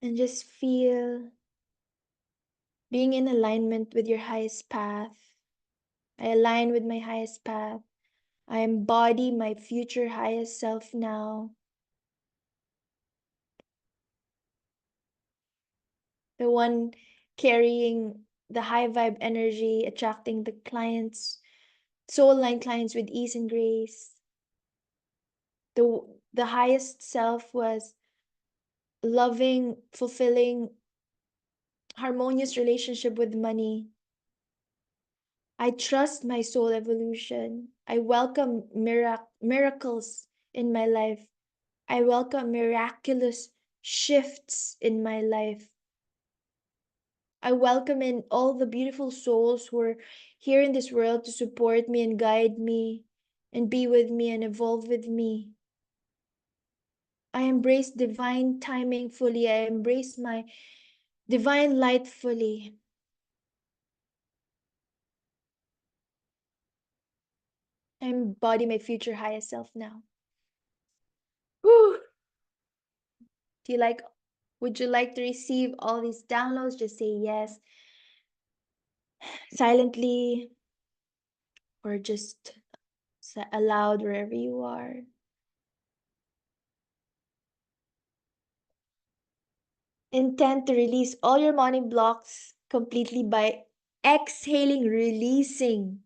And just feel being in alignment with your highest path. I align with my highest path. I embody my future highest self now. The one carrying the high vibe energy, attracting the clients, soul line clients with ease and grace. The highest self was loving, fulfilling, harmonious relationship with money. I trust my soul evolution. I welcome miracles in my life. I welcome miraculous shifts in my life. I welcome in all the beautiful souls who are here in this world to support me and guide me and be with me and evolve with me. I embrace divine timing fully. I embrace my divine light fully. I embody my future highest self now. Whew. Do you like, would you like to receive all these downloads? Just say yes silently or just aloud wherever you are. Intend to release all your money blocks completely by exhaling, releasing,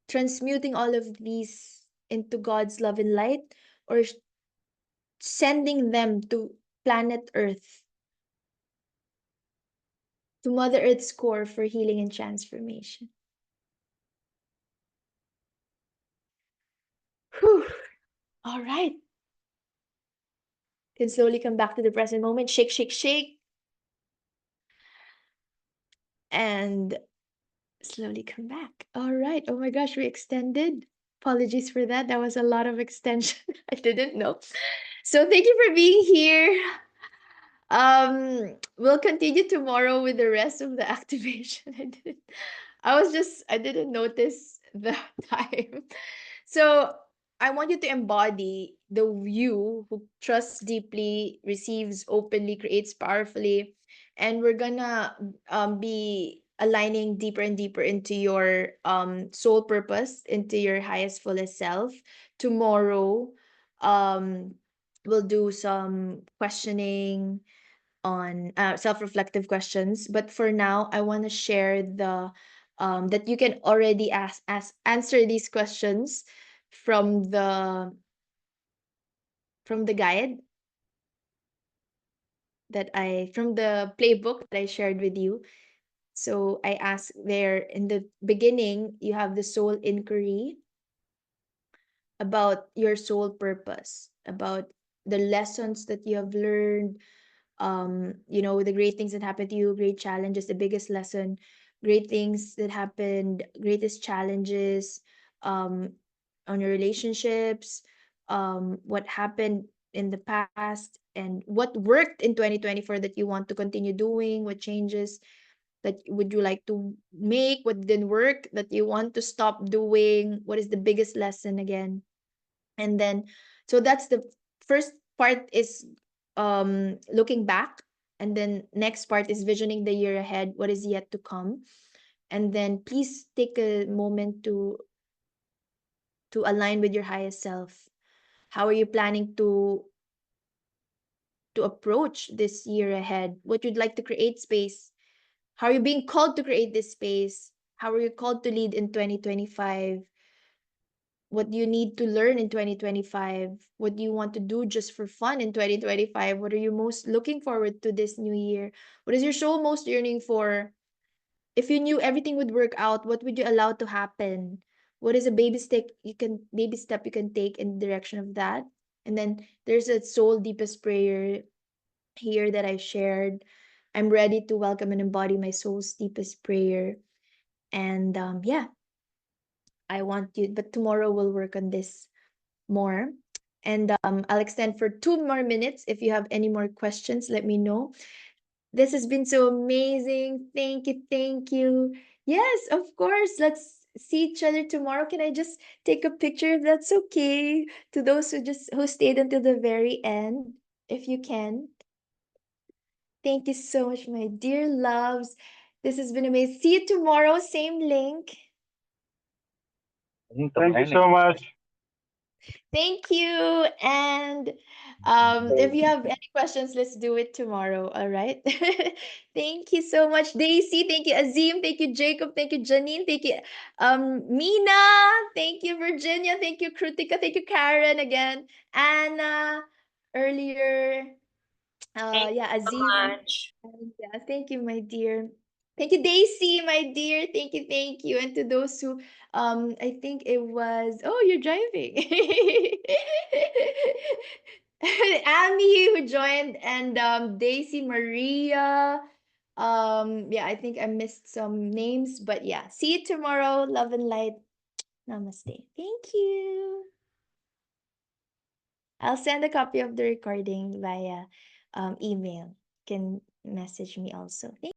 transmuting all of these into God's love and light, or sending them to planet Earth, to Mother Earth's core for healing and transformation. Whew. All right. Can slowly come back to the present moment. Shake, shake, shake. And slowly come back. All right. Oh my gosh, we extended. Apologies for that. That was a lot of extension. I didn't know. So thank you for being here. We'll continue tomorrow with the rest of the activation. I didn't notice the time. So I want you to embody the you who trusts deeply, receives openly, creates powerfully. And we're gonna be aligning deeper and deeper into your soul purpose, into your highest, fullest self. Tomorrow, um, we'll do some questioning on self-reflective questions, but for now I want to share the that you can already answer these questions from the guide that I from the playbook that I shared with you. So I asked there in the beginning, you have the soul inquiry about your soul purpose, about the lessons that you have learned, the great things that happened to you, great challenges, the biggest lesson, great things that happened, greatest challenges, um on your relationships, what happened in the past, and what worked in 2024 that you want to continue doing, what changes that would you like to make, what didn't work that you want to stop doing, what is the biggest lesson again. And then, so that's the first part is looking back, and then next part is visioning the year ahead, what is yet to come. And then please take a moment to align with your highest self. How are you planning to approach this year ahead? What you'd like to create space? How are you being called to create this space? How are you called to lead in 2025? What do you need to learn in 2025? What do you want to do just for fun in 2025? What are you most looking forward to this new year? What is your soul most yearning for? If you knew everything would work out, what would you allow to happen? What is a baby step you can take in the direction of that? And then there's a soul deepest prayer here that I shared. I'm ready to welcome and embody my soul's deepest prayer. And yeah, I want you, but tomorrow we'll work on this more. And I'll extend for 2 more minutes. If you have any more questions, let me know. This has been so amazing. Thank you. Thank you. Yes, of course. Let's see each other tomorrow. Can I just take a picture if that's okay? To those who stayed until the very end, if you can. Thank you so much, my dear loves. This has been amazing. See you tomorrow, same link. Thank you so much. Thank you. And if you have any questions, let's do it tomorrow. All right. Thank you so much, Daisy. Thank you, Azim. Thank you, Jacob. Thank you, Janine. Thank you, Mina. Thank you, Virginia. Thank you, Krutika. Thank you, Karen again. Anna earlier. Thank Yeah, you so Azim. much. And yeah, thank you, my dear. Thank you, Daisy, my dear. Thank you, thank you. And to those who, I think it was, oh, you're driving. Amy who joined, and Daisy, Maria. Yeah, I think I missed some names, but yeah. See you tomorrow. Love and light. Namaste. Thank you. I'll send a copy of the recording via email. You can message me also. Thank